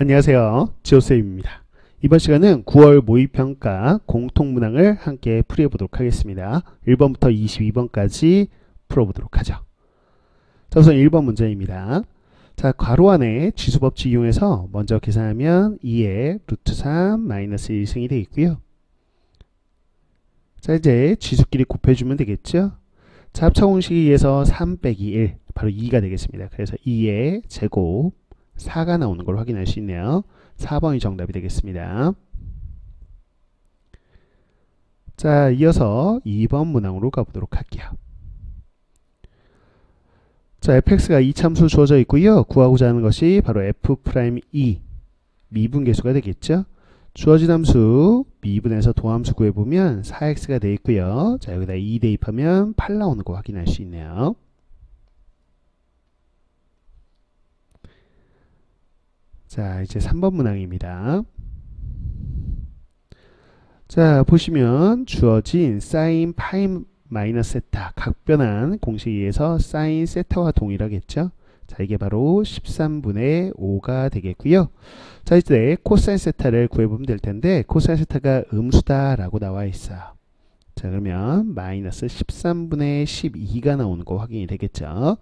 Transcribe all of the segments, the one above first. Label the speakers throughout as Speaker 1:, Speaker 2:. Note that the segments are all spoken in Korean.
Speaker 1: 안녕하세요. 지호쌤입니다. 이번 시간은 9월 모의평가 공통문항을 함께 풀이해보도록 하겠습니다. 1번부터 22번까지 풀어보도록 하죠. 자, 우선 1번 문제입니다. 자, 괄호 안에 지수법칙 이용해서 먼저 계산하면 2의 루트 3 마이너스 1승이 되겠고요. 자, 이제 지수끼리 곱해주면 되겠죠. 자, 합차 공식에 의해서 3 빼기 1, 바로 2가 되겠습니다. 그래서 2의 제곱 4가 나오는 걸 확인할 수 있네요. 4번이 정답이 되겠습니다. 자, 이어서 2번 문항으로 가보도록 할게요. 자, fx가 이참수 주어져 있고요. 구하고자 하는 것이 바로 f'2 미분계수가 되겠죠. 주어진 함수 미분에서 도함수 구해보면 4x가 되어 있고요. 자, 여기다 2 대입하면 8 나오는 거 확인할 수 있네요. 자, 이제 3번 문항입니다. 자, 보시면 주어진 sin 파이 마이너스 세타 각변환 공식에 의해서 sin 세타와 동일하겠죠. 자, 이게 바로 13분의 5가 되겠고요. 자, 이제 코사인 세타를 구해보면 될 텐데 코사인 세타가 음수다 라고 나와 있어요. 자, 그러면 마이너스 13분의 12가 나오는 거 확인이 되겠죠.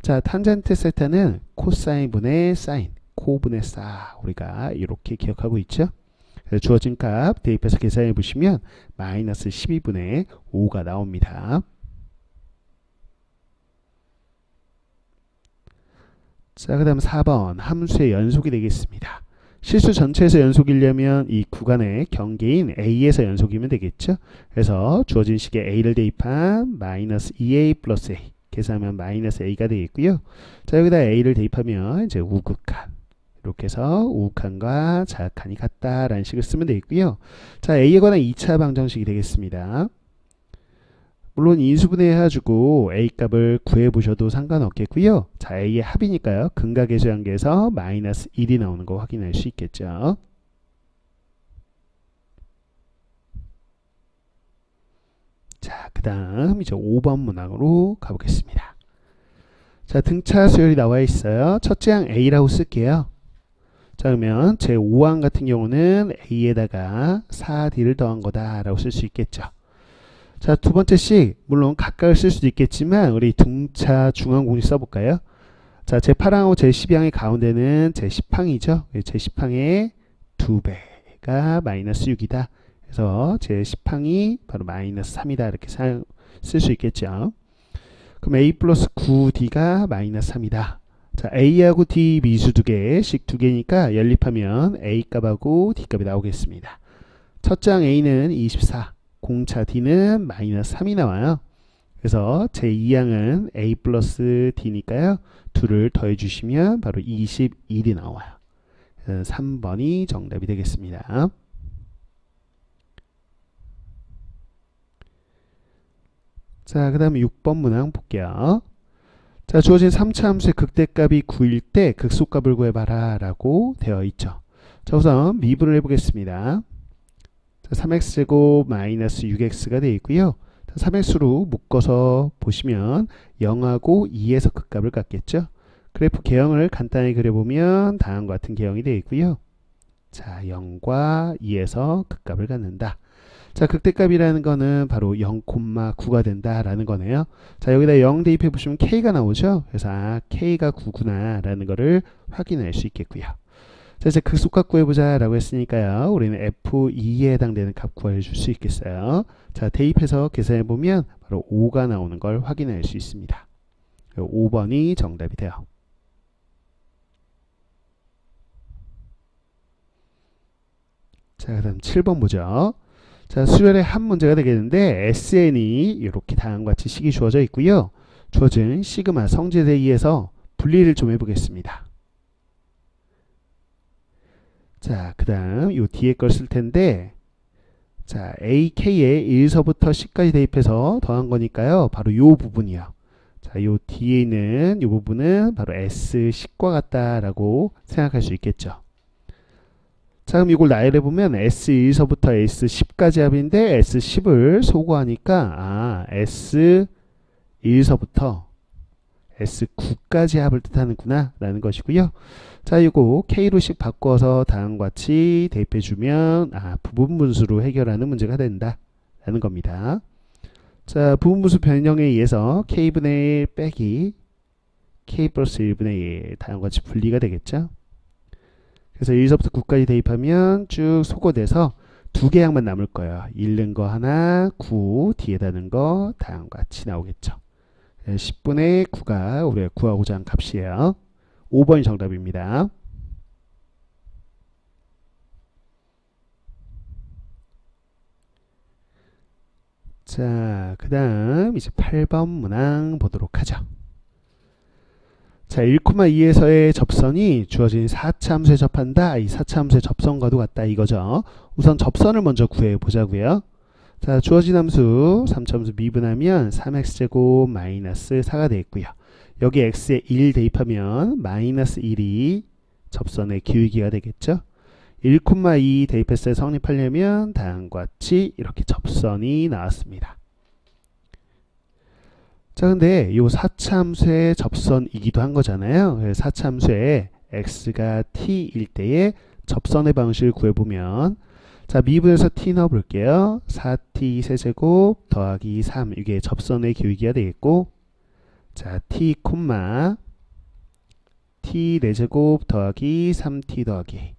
Speaker 1: 자, 탄젠트 세타는 코사인 분의 사인, 코분의 사, 우리가 이렇게 기억하고 있죠. 그래서 주어진 값 대입해서 계산해 보시면 마이너스 12분의 5가 나옵니다. 자, 그 다음 4번 함수의 연속이 되겠습니다. 실수 전체에서 연속이려면 이 구간의 경계인 A에서 연속이면 되겠죠. 그래서 주어진 식에 A를 대입한 마이너스 2A 플러스 A 계산하면 마이너스 A가 되겠고요. 자, 여기다 A를 대입하면 이제 우극한, 이렇게 해서 우극한과 자극한이 같다라는 식을 쓰면 되겠고요. 자, A에 관한 2차 방정식이 되겠습니다. 물론 인수분해 해가지고 A 값을 구해보셔도 상관없겠고요. 자, A의 합이니까요. 근각의 관계에서 마이너스 1이 나오는 거 확인할 수 있겠죠. 자, 그 다음 이제 5번 문항으로 가보겠습니다. 자, 등차 수열이 나와 있어요. 첫째 항 A라고 쓸게요. 자, 그러면 제 5항 같은 경우는 A에다가 4D를 더한 거다 라고 쓸 수 있겠죠. 자, 두 번째 식 물론 각각을 쓸 수도 있겠지만 우리 등차 중앙 공식 써볼까요? 자, 제 8항하고 제 12항의 가운데는 제 10항이죠. 제 10항의 2배가 마이너스 6이다. 그래서 제 10항이 바로 마이너스 3이다. 이렇게 쓸 수 있겠죠. 그럼 A 플러스 9D가 마이너스 3이다. 자, A하고 D 미수 두 개, 식 두 개니까 연립하면 A 값하고 D 값이 나오겠습니다. 첫째 항 A는 24, 공차 D는 마이너스 3이 나와요. 그래서 제 2항은 A 플러스 D니까요. 2를 더해주시면 바로 21이 나와요. 3번이 정답이 되겠습니다. 자, 그 다음에 6번 문항 볼게요. 자, 주어진 3차 함수의 극대값이 9일 때 극소값을 구해봐라 라고 되어 있죠. 자, 우선 미분을 해보겠습니다. 자, 3x제곱 마이너스 6x가 되어 있고요. 3x로 묶어서 보시면 0하고 2에서 극값을 갖겠죠. 그래프 개형을 간단히 그려보면 다음과 같은 개형이 되어 있고요. 자, 0과 2에서 극값을 갖는다. 자, 극대값이라는 거는 바로 0,9가 된다라는 거네요. 자, 여기다 0 대입해 보시면 K가 나오죠. 그래서 아, K가 9구나 라는 거를 확인할 수 있겠고요. 자, 이제 극소값 구해보자 라고 했으니까요. 우리는 F2에 해당되는 값 구해줄 수 있겠어요. 자, 대입해서 계산해 보면 바로 5가 나오는 걸 확인할 수 있습니다. 5번이 정답이 돼요. 자, 그 다음 7번 보죠. 자, 수열의 한 문제가 되겠는데 SN이 이렇게 다음과 같이 식이 주어져 있고요. 주어진 시그마 성질에 의해서 분리를 좀 해보겠습니다. 자, 그 다음 요 뒤에 걸 쓸 텐데 자, AK에 1서부터 10까지 대입해서 더한 거니까요. 바로 요 부분이요. 자, 요 뒤에 있는 요 부분은 바로 S10과 같다라고 생각할 수 있겠죠. 자, 그럼 이걸 나열해 보면 S1서부터 S10까지 합인데 S10을 소거하니까 아, S1서부터 S9까지 합을 뜻하는구나 라는 것이고요. 자, 이거 K로씩 바꿔서 다음과 같이 대입해주면 부분분수로 해결하는 문제가 된다 라는 겁니다. 자, 부분분수 변형에 의해서 K분의 1 빼기 K 플러스 1분의 1 다음과 같이 분리가 되겠죠. 그래서 1서부터 9까지 대입하면 쭉 소거돼서 두 개 항만 남을 거예요. 1 넣은 거 하나, 9 뒤에다 넣은 거 다음과 같이 나오겠죠. 10분의 9가 우리가 구하고자 한 값이에요. 5번이 정답입니다. 자, 그 다음 이제 8번 문항 보도록 하죠. 자, 1,2에서의 접선이 주어진 4차 함수에 접한다. 이 4차 함수의 접선과도 같다 이거죠. 우선 접선을 먼저 구해 보자고요. 자, 주어진 함수 3차 함수 미분하면 3x제곱 마이너스 4가 되겠고요. 여기 x에 1 대입하면 마이너스 1이 접선의 기울기가 되겠죠. 1,2 대입했을 때 성립하려면 다음과 같이 이렇게 접선이 나왔습니다. 자, 근데 이 4차 함수의 접선이기도 한 거잖아요. 4차 함수에 x가 t일 때의 접선의 방식을 구해보면, 자, 미분에서 t 넣어볼게요. 4t 세제곱 더하기 3, 이게 접선의 기울기가 되겠고, 자, t, t 4제곱 더하기 3t 더하기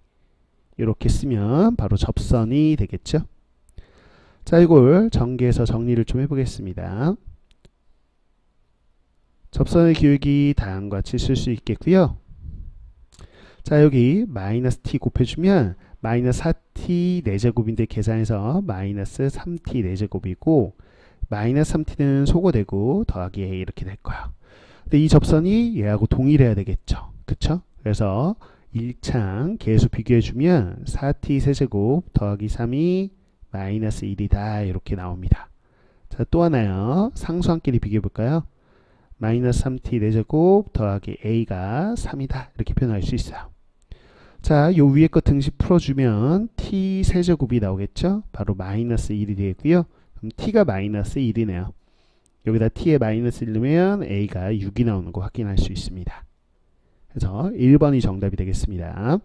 Speaker 1: 이렇게 쓰면 바로 접선이 되겠죠. 자, 이걸 전개해서 정리를 좀 해보겠습니다. 접선의 기울기 다음과 같이 쓸 수 있겠고요. 자, 여기 마이너스 t 곱해주면 마이너스 4t 4제곱인데 계산해서 마이너스 3t 4제곱이고 마이너스 3t는 소거되고 더하기 a 이렇게 될 거예요. 근데 이 접선이 얘하고 동일해야 되겠죠. 그쵸? 그래서 1창 계수 비교해주면 4t 세제곱 더하기 3이 마이너스 1이다 이렇게 나옵니다. 자, 또 하나요. 상수항끼리 비교해볼까요? 마이너스 3t 4제곱 더하기 a가 3이다 이렇게 표현할 수 있어요. 자, 요 위에 거 등식 풀어주면 t 세제곱이 나오겠죠. 바로 마이너스 1이 되겠고요. 그럼 t가 마이너스 1이네요. 여기다 t에 마이너스 1 넣으면 a가 6이 나오는 거 확인할 수 있습니다. 그래서 1번이 정답이 되겠습니다.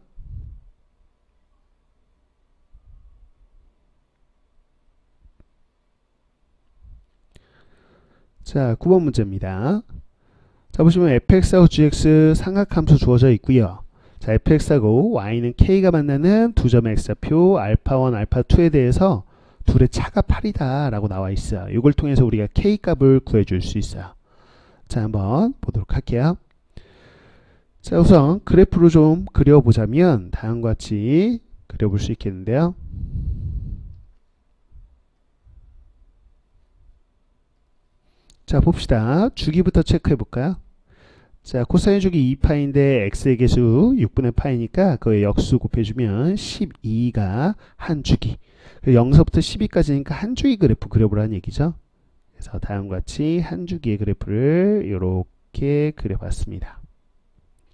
Speaker 1: 자, 9번 문제입니다. 자, 보시면 fx하고 gx 삼각함수 주어져 있고요. 자, fx하고 y는 k가 만나는 두 점의 x좌표 α1, α2에 대해서 둘의 차가 8이다 라고 나와 있어요. 이걸 통해서 우리가 k 값을 구해줄 수 있어요. 자, 한번 보도록 할게요. 자, 우선 그래프로 좀 그려보자면 다음과 같이 그려볼 수 있겠는데요. 자, 봅시다. 주기부터 체크해 볼까요? 자, 코사인 주기 2파인데 x의 개수 6분의 파이니까 그의 역수 곱해주면 12가 한 주기. 0서부터 12까지니까 한 주기 그래프 그려보라는 얘기죠. 그래서 다음과 같이 한 주기의 그래프를 이렇게 그려봤습니다.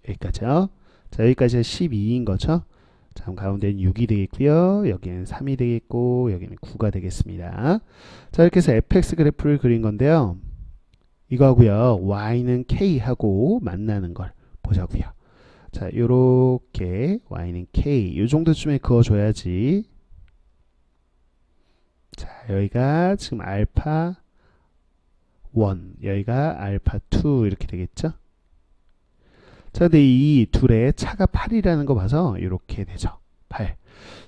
Speaker 1: 여기까지요. 자, 여기까지가 12인 거죠. 자, 가운데는 6이 되겠고요. 여기는 3이 되겠고 여기는 9가 되겠습니다. 자, 이렇게 해서 fx 그래프를 그린 건데요. 이거 하고요. y는 k하고 만나는 걸 보자고요. 자, 요렇게 y는 k 요 정도쯤에 그어줘야지. 자, 여기가 지금 알파 1 여기가 알파 2 이렇게 되겠죠. 자, 근데 이 둘의 차가 8이라는 거 봐서 이렇게 되죠. 8.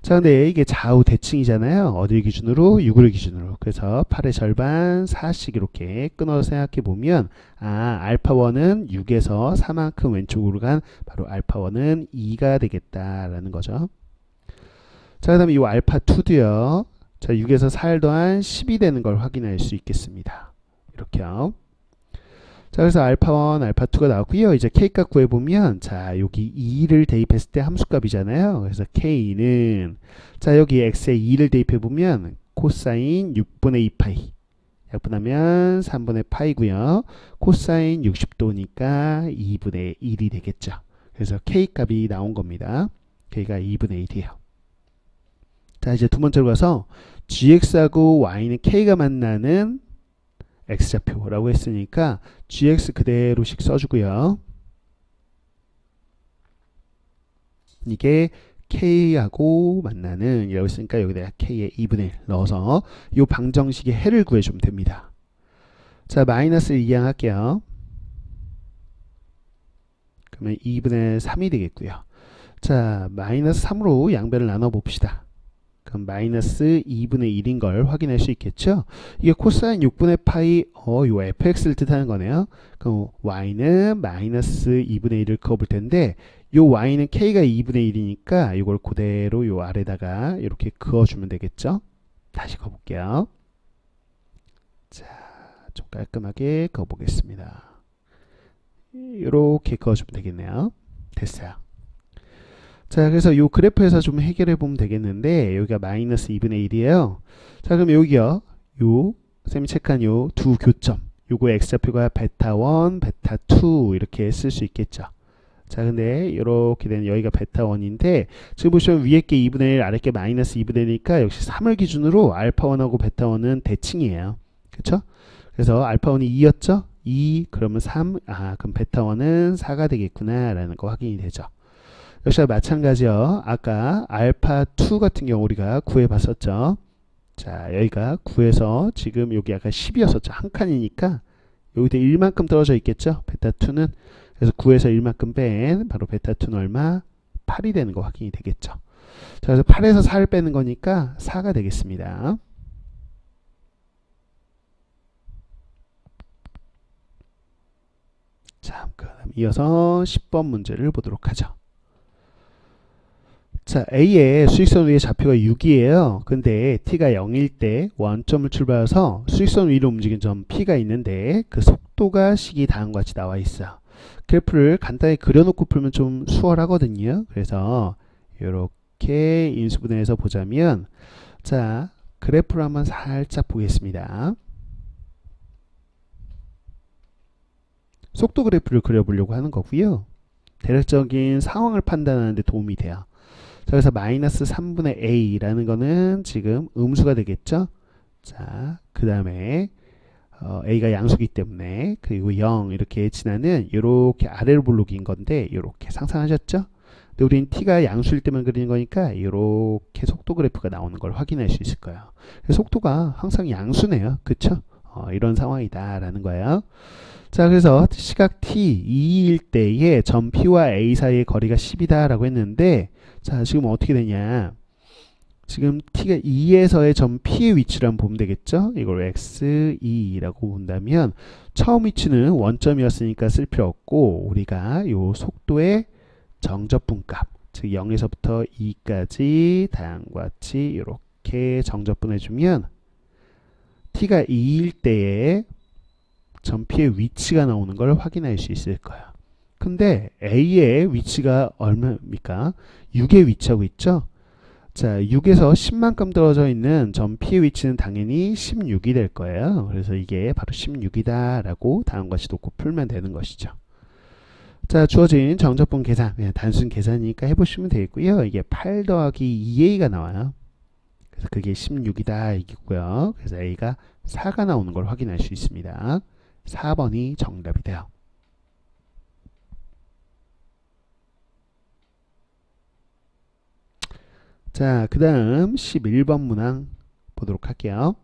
Speaker 1: 자, 근데 이게 좌우 대칭이잖아요. 어딜 기준으로? 6을 기준으로. 그래서 8의 절반 4씩 이렇게 끊어서 생각해 보면 알파1은 6에서 4만큼 왼쪽으로 간 바로 알파1은 2가 되겠다라는 거죠. 자, 그 다음에 이 알파2도요. 자, 6에서 4를 더한 10이 되는 걸 확인할 수 있겠습니다. 이렇게요. 자, 그래서 알파1, 알파2가 나왔고요. 이제 k값 구해보면 자, 여기 2를 대입했을 때 함수값이잖아요. 그래서 k는 자, 여기 x에 2를 대입해보면 코사인 6분의 2파이 약분하면 3분의 파이고요. 코사인 60도니까 2분의 1이 되겠죠. 그래서 k값이 나온 겁니다. k가 2분의 1이에요. 자, 이제 두 번째로 가서 gx하고 y는 k가 만나는 x좌표라고 했으니까 gx 그대로씩 써주고요. 이게 k하고 만나는 이라고 했으니까 여기다 k의 2분의 1 넣어서 이 방정식의 해를 구해주면 됩니다. 자, 마이너스 1 이항할게요. 그러면 2분의 3이 되겠고요. 자, 마이너스 3으로 양변을 나눠 봅시다. 그럼 마이너스 2분의 1인 걸 확인할 수 있겠죠? 이게 코사인 6분의 파이 요 fx를 뜻하는 거네요. 그럼 y는 마이너스 2분의 1을 그어볼 텐데 요 y는 k가 2분의 1이니까 이걸 그대로 요 아래다가 이렇게 그어주면 되겠죠? 다시 그어볼게요. 자, 좀 깔끔하게 그어보겠습니다. 이렇게 그어주면 되겠네요. 됐어요. 자, 그래서 요 그래프에서 좀 해결해 보면 되겠는데 여기가 마이너스 2분의 1이에요. 자, 그럼 여기요. 요 쌤이 체크한 요 두 교점. 요거 x좌표가 베타1, 베타2 이렇게 쓸 수 있겠죠. 자, 근데 이렇게 되는 여기가 베타1인데 지금 보시면 위에 게 2분의 1, 아래 게 마이너스 2분의 1이니까 역시 3을 기준으로 알파1하고 베타1은 대칭이에요. 그쵸? 그래서 알파1이 2였죠? 2 그러면 3, 그럼 베타1은 4가 되겠구나 라는 거 확인이 되죠. 역시 마찬가지요. 아까 알파2 같은 경우 우리가 구해 봤었죠. 자, 여기가 9에서 지금 여기 아까 10이었었죠. 한 칸이니까 여기도 1만큼 떨어져 있겠죠. 베타2는. 그래서 9에서 1만큼 뺀 바로 베타2는 얼마? 8이 되는 거 확인이 되겠죠. 자, 그래서 8에서 4를 빼는 거니까 4가 되겠습니다. 자, 그럼 이어서 10번 문제를 보도록 하죠. 자, A의 수직선 위의 좌표가 6이에요. 근데 T가 0일 때 원점을 출발해서 수직선 위로 움직이는 점 P가 있는데 그 속도가 식이 다음과 같이 나와 있어요. 그래프를 간단히 그려놓고 풀면 좀 수월하거든요. 그래서 이렇게 인수분해해서 보자면 자, 그래프를 한번 살짝 보겠습니다. 속도 그래프를 그려보려고 하는 거고요. 대략적인 상황을 판단하는 데 도움이 돼요. 자, 그래서 마이너스 3분의 a라는 거는 지금 음수가 되겠죠. 자, 그 다음에 a가 양수기 때문에 그리고 0 이렇게 지나는 이렇게 아래로 볼록인 건데 이렇게 상상하셨죠? 근데 우린 t가 양수일 때만 그리는 거니까 이렇게 속도 그래프가 나오는 걸 확인할 수 있을 거예요. 속도가 항상 양수네요. 그쵸? 이런 상황이다 라는 거예요. 자, 그래서 시각 t 2일 때에 점 P와 A 사이의 거리가 10이다 라고 했는데 자, 지금 어떻게 되냐. 지금 t가 2에서의 점 P의 위치를 한번 보면 되겠죠. 이걸 x2라고 본다면 처음 위치는 원점이었으니까 쓸 필요 없고 우리가 요 속도의 정적분값 즉 0에서부터 2까지 다음과 같이 이렇게 정적분해주면 t가 2일 때에 점 P의 위치가 나오는 걸 확인할 수 있을 거예요. 근데 A의 위치가 얼마입니까? 6에 위치하고 있죠? 자, 6에서 10만큼 떨어져 있는 점 P의 위치는 당연히 16이 될 거예요. 그래서 이게 바로 16이다 라고 다음과 같이 놓고 풀면 되는 것이죠. 자, 주어진 정적분 계산, 그냥 단순 계산이니까 해보시면 되겠고요. 이게 8 더하기 2A가 나와요. 그래서 그게 16이다 이기고요. 그래서 A가 4가 나오는 걸 확인할 수 있습니다. 4번이 정답이 돼요. 자, 그 다음 11번 문항 보도록 할게요.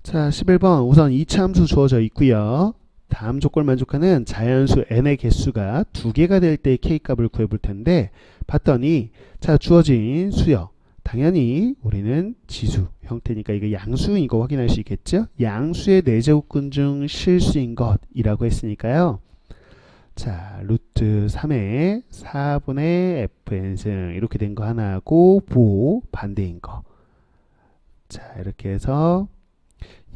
Speaker 1: 자, 11번 우선 이차함수 주어져 있고요. 다음 조건을 만족하는 자연수 n의 개수가 2개가 될 때 k값을 구해볼 텐데 봤더니 자, 주어진 수요. 당연히 우리는 지수 형태니까 이게 양수인 거 확인할 수 있겠죠? 양수의 4제곱근 중 실수인 것이라고 했으니까요. 자, 루트 3에 4분의 fn승 이렇게 된 거 하나 하고 보 반대인 거. 자, 이렇게 해서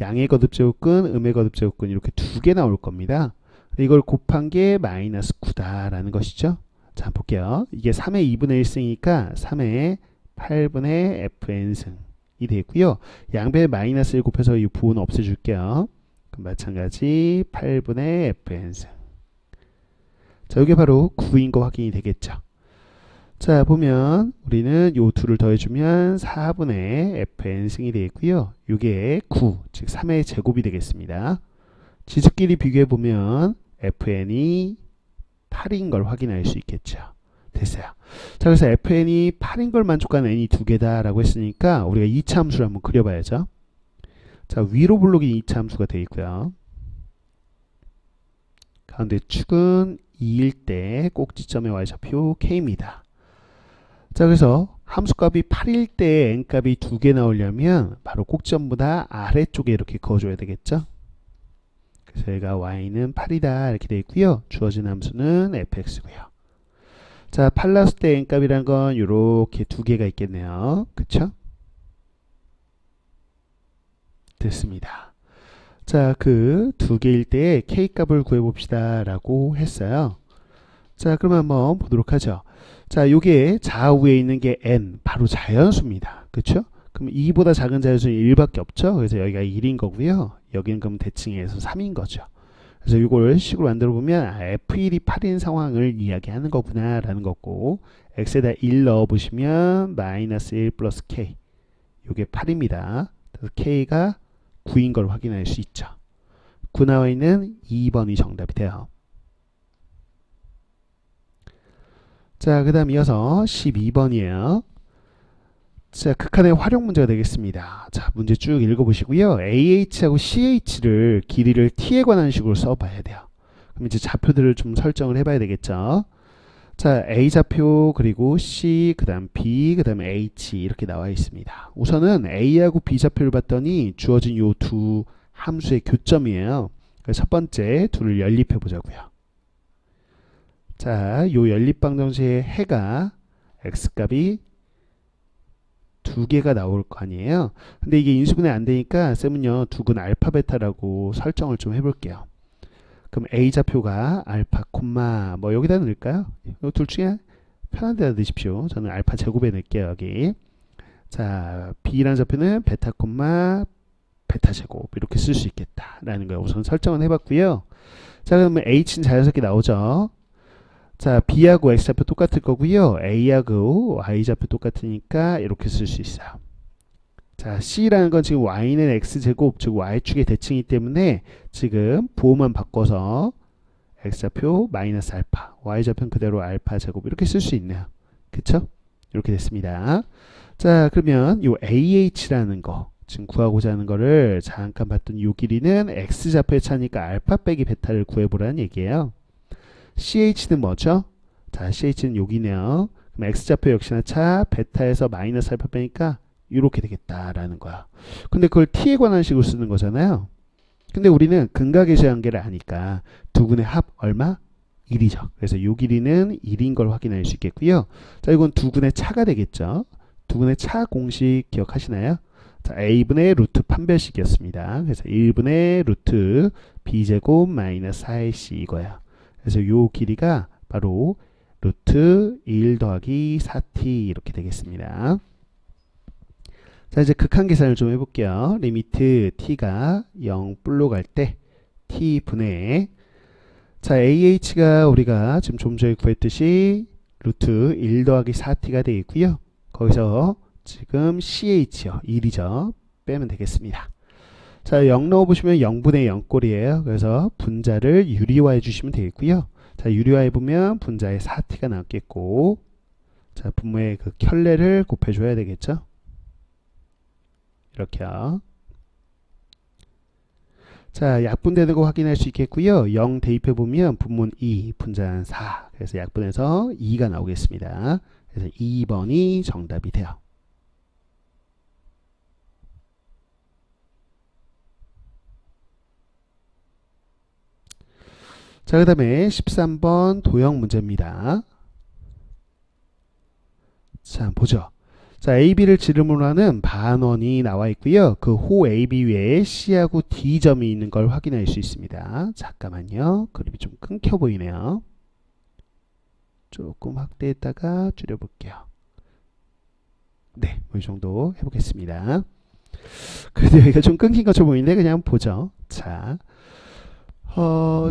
Speaker 1: 양의 거듭제곱근, 음의 거듭제곱근 이렇게 2개 나올 겁니다. 이걸 곱한 게 마이너스 9다라는 것이죠. 자, 볼게요. 이게 3의 2분의 1승이니까 3의 8분의 fn승이 되고요. 양배에 마이너스 1 곱해서 이 부호는 없애줄게요. 그럼 마찬가지 8분의 fn승. 자, 이게 바로 9인 거 확인이 되겠죠. 자, 보면 우리는 요 둘을 더해주면 4분의 fn 승이 되겠고요. 요게 9, 즉 3의 제곱이 되겠습니다. 지수끼리 비교해보면 fn이 8인 걸 확인할 수 있겠죠. 됐어요. 자, 그래서 fn이 8인 걸 만족하는 n이 두 개다 라고 했으니까 우리가 2차 함수를 한번 그려봐야죠. 자, 위로 블록이 2차 함수가 되어 있고요. 가운데 축은 2일 때 꼭지점의 y좌표 k입니다. 자, 그래서 함수값이 8일 때 n값이 2개 나오려면 바로 꼭지점보다 아래쪽에 이렇게 그어줘야 되겠죠. 그래서 얘가 y는 8이다 이렇게 되어 있고요. 주어진 함수는 fx고요. 자, 8 나왔을 때 n값이란 건 이렇게 2개가 있겠네요. 그쵸? 됐습니다. 자, 그 2개일 때 k값을 구해봅시다 라고 했어요. 자, 그러면 한번 보도록 하죠. 자, 요게 좌우에 있는 게 n, 바로 자연수입니다. 그쵸? 그럼 2보다 작은 자연수는 1밖에 없죠. 그래서 여기가 1인 거고요. 여기는 그럼 대칭해서 3인 거죠. 그래서 이걸 식으로 만들어 보면 f1이 8인 상황을 이야기하는 거구나 라는 거고, x에다 1 넣어 보시면 마이너스 1 플러스 k, 요게 8입니다. 그래서 k가 9인 걸 확인할 수 있죠. 9 나와 있는 2번이 정답이 돼요. 자, 그 다음 이어서 12번이에요. 자, 극한의 활용 문제가 되겠습니다. 자, 문제 쭉 읽어보시고요. AH하고 CH를 길이를 T에 관한 식으로 써봐야 돼요. 그럼 이제 좌표들을 좀 설정을 해봐야 되겠죠. 자, A 좌표, 그리고 C, 그 다음 B, 그 다음 H 이렇게 나와 있습니다. 우선은 A하고 B 좌표를 봤더니 주어진 요 두 함수의 교점이에요. 첫 번째 둘을 연립해 보자고요. 자, 요 연립방정식의 해가 x값이 2개가 나올 거 아니에요. 근데 이게 인수분해 안 되니까 쌤은요, 두근 알파 베타라고 설정을 좀 해볼게요. 그럼 A 좌표가 알파 콤마 뭐 여기다 넣을까요? 둘 중에 편한 데다 넣으십시오. 저는 알파 제곱에 넣을게요. 여기. 자, B라는 좌표는 베타 콤마 베타 제곱 이렇게 쓸 수 있겠다라는 걸 우선 설정을 해봤고요. 자, 그러면 H는 자연스럽게 나오죠. 자, B하고 X좌표 똑같을 거고요. A하고 Y좌표 똑같으니까 이렇게 쓸 수 있어요. 자, C라는 건 지금 Y는 X제곱, 즉 Y축의 대칭이기 때문에 지금 부호만 바꿔서 X좌표 마이너스 알파, Y좌표는 그대로 알파 제곱 이렇게 쓸 수 있네요. 그쵸? 이렇게 됐습니다. 자, 그러면 요 AH라는 거, 지금 구하고자 하는 거를 잠깐 봤더니 요 길이는 X좌표의 차니까 알파 빼기 베타를 구해보라는 얘기예요. CH는 뭐죠? 자, CH는 여기네요. 그럼 X좌표 역시나 차, 베타에서 마이너스 알파 빼니까 이렇게 되겠다라는 거야. 근데 그걸 T에 관한 식으로 쓰는 거잖아요. 근데 우리는 근각의 관계를 아니까 두근의 합 얼마? 1이죠. 그래서 요 길이는 1인 걸 확인할 수 있겠고요. 자, 이건 두근의 차가 되겠죠. 두근의 차 공식 기억하시나요? 자, A분의 루트 판별식이었습니다. 그래서 1분의 루트 B제곱 마이너스 4AC 이거야. 그래서 요 길이가 바로 루트 1 더하기 4t 이렇게 되겠습니다. 자, 이제 극한 계산을 좀 해볼게요. 리미트 t가 0 뿔로 갈 때 t분의, 자, ah가 우리가 지금 좀 전에 구했듯이 루트 1 더하기 4t가 되겠고요. 거기서 지금 ch요. 1이죠. 빼면 되겠습니다. 자, 0 넣어보시면 0분의 0꼴이에요. 그래서 분자를 유리화해 주시면 되겠고요. 자, 유리화해 보면 분자에 4t가 나왔겠고, 자, 분모의 그 켤레를 곱해줘야 되겠죠. 이렇게요. 자, 약분되는 거 확인할 수 있겠고요. 0 대입해 보면 분모는 2, 분자는 4. 그래서 약분해서 2가 나오겠습니다. 그래서 2번이 정답이 돼요. 자, 그 다음에 13번 도형 문제입니다. 자, 보죠. 자, AB를 지름으로 하는 반원이 나와 있고요. 그 호 AB 위에 C하고 D점이 있는 걸 확인할 수 있습니다. 잠깐만요. 그림이 좀 끊겨 보이네요. 조금 확대했다가 줄여볼게요. 네, 이 정도 해보겠습니다. 그래도 여기가 좀 끊긴 것처럼 보이는데 그냥 보죠. 자,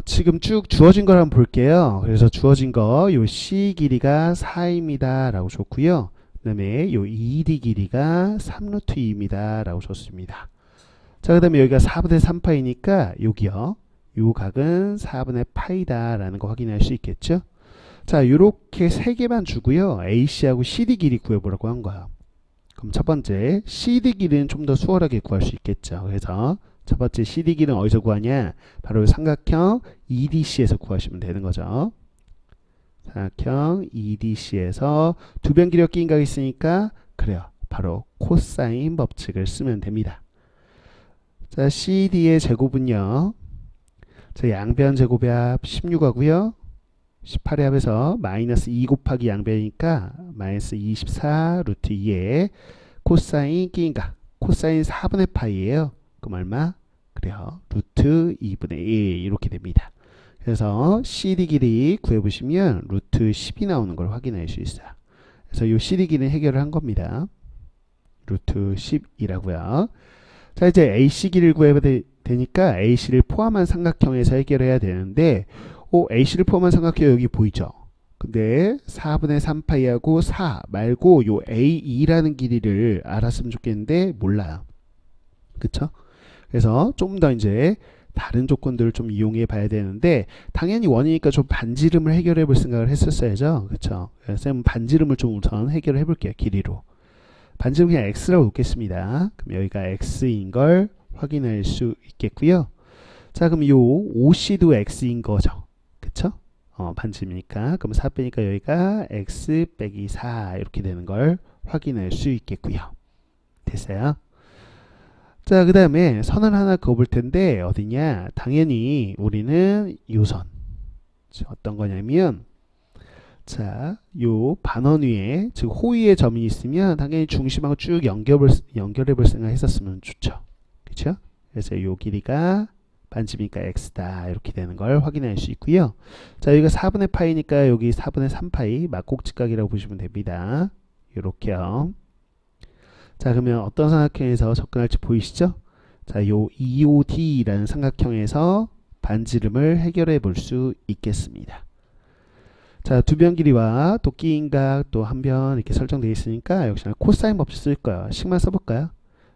Speaker 1: 지금 쭉 주어진 걸 한번 볼게요. 그래서 주어진 거, 요 C 길이가 4입니다. 라고 줬고요. 그 다음에 요 ED 길이가 3루트 2입니다. 라고 줬습니다. 자, 그 다음에 여기가 4분의 3파이니까 여기요. 요 각은 4분의 파이다. 라는 거 확인할 수 있겠죠? 자, 요렇게 3개만 주고요. AC하고 CD 길이 구해보라고 한 거야. 그럼 첫 번째, CD 길이는 좀 더 수월하게 구할 수 있겠죠. 그래서 첫 번째 CD 길이는 어디서 구하냐? 바로 삼각형 EDC에서 구하시면 되는 거죠. 삼각형 EDC에서 두 변 길이가 끼인 각이 있으니까 그래요. 바로 코사인 법칙을 쓰면 됩니다. 자, CD의 제곱은요. 자, 양변 제곱의 합 16하고요. 18의 합에서 마이너스 2 곱하기 양변이니까 마이너스 24 루트 2에 코사인 끼인 각. 코사인 4분의 파이예요. 그럼 얼마? 그래요. 루트 2분의 1 이렇게 됩니다. 그래서 CD 길이 구해보시면 루트 10이 나오는 걸 확인할 수 있어요. 그래서 이 CD 길이는 해결을 한 겁니다. 루트 10이라고요. 자, 이제 AC 길이를 구해야 되니까 AC를 포함한 삼각형에서 해결해야 되는데 AC를 포함한 삼각형 여기 보이죠? 근데 4분의 3파이하고 4 말고 요 AE라는 길이를 알았으면 좋겠는데 몰라요. 그쵸? 그래서 좀 더 이제 다른 조건들을 좀 이용해 봐야 되는데 당연히 원이니까 좀 반지름을 해결해 볼 생각을 했었어야죠. 그쵸? 쌤은 반지름을 좀 우선 해결해 볼게요. 길이로. 반지름 그냥 X라고 놓겠습니다. 그럼 여기가 X인 걸 확인할 수 있겠고요. 자, 그럼 요 OC도 X인 거죠. 그쵸? 반지름이니까. 그럼 4 빼니까 여기가 X 빼기 4 이렇게 되는 걸 확인할 수 있겠고요. 됐어요? 자, 그 다음에 선을 하나 그어볼 텐데 어디냐? 당연히 우리는 요 선. 어떤 거냐면 자, 요 반원 위에 즉 호위의 점이 있으면 당연히 중심하고 쭉 연결해 볼 생각 했었으면 좋죠. 그쵸? 그래서 요 길이가 반지름이니까 x다 이렇게 되는 걸 확인할 수 있고요. 자, 여기가 4분의 파이니까 여기 4분의 3파이 막곡직각이라고 보시면 됩니다. 요렇게요. 자, 그러면 어떤 삼각형에서 접근할지 보이시죠? 자, 요 EOD라는 삼각형에서 반지름을 해결해 볼 수 있겠습니다. 자, 두 변 길이와 또 끼인 각 또 한 변 이렇게 설정되어 있으니까 역시나 코사인 법칙 쓸 거예요. 식만 써볼까요?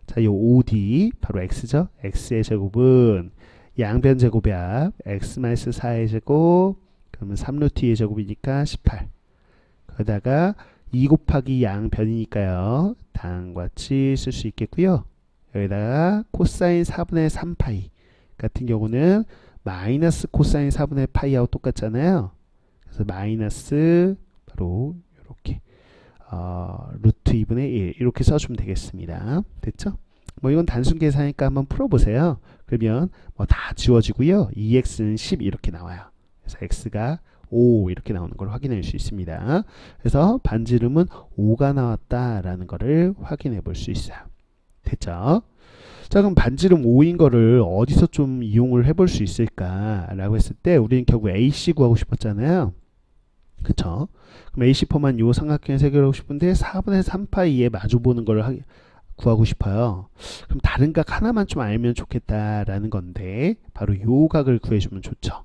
Speaker 1: 자, 요 OD 바로 x죠. x의 제곱은 양변 제곱의 합 x-4의 제곱 그러면 3루트 2의 제곱이니까 18. 거기다가 2 곱하기 양변이니까요. 다음과 같이 쓸 수 있겠고요. 여기다가 코사인 4분의 3파이 같은 경우는 마이너스 코사인 4분의 파이하고 똑같잖아요. 그래서 마이너스 바로 이렇게 루트 2분의 1 이렇게 써주면 되겠습니다. 됐죠? 뭐 이건 단순 계산이니까 한번 풀어보세요. 그러면 뭐 다 지워지고요. 2x는 10 이렇게 나와요. 그래서 x가 5 이렇게 나오는 걸 확인할 수 있습니다. 그래서 반지름은 5가 나왔다라는 거를 확인해 볼 수 있어요. 됐죠? 자, 그럼 반지름 5인 거를 어디서 좀 이용을 해볼 수 있을까라고 했을 때 우리는 결국 AC 구하고 싶었잖아요. 그쵸? 그럼 AC 포만 요 삼각형에서 해결하고 싶은데 4분의 3파이에 마주보는 걸 구하고 싶어요. 그럼 다른 각 하나만 좀 알면 좋겠다라는 건데 바로 요 각을 구해주면 좋죠.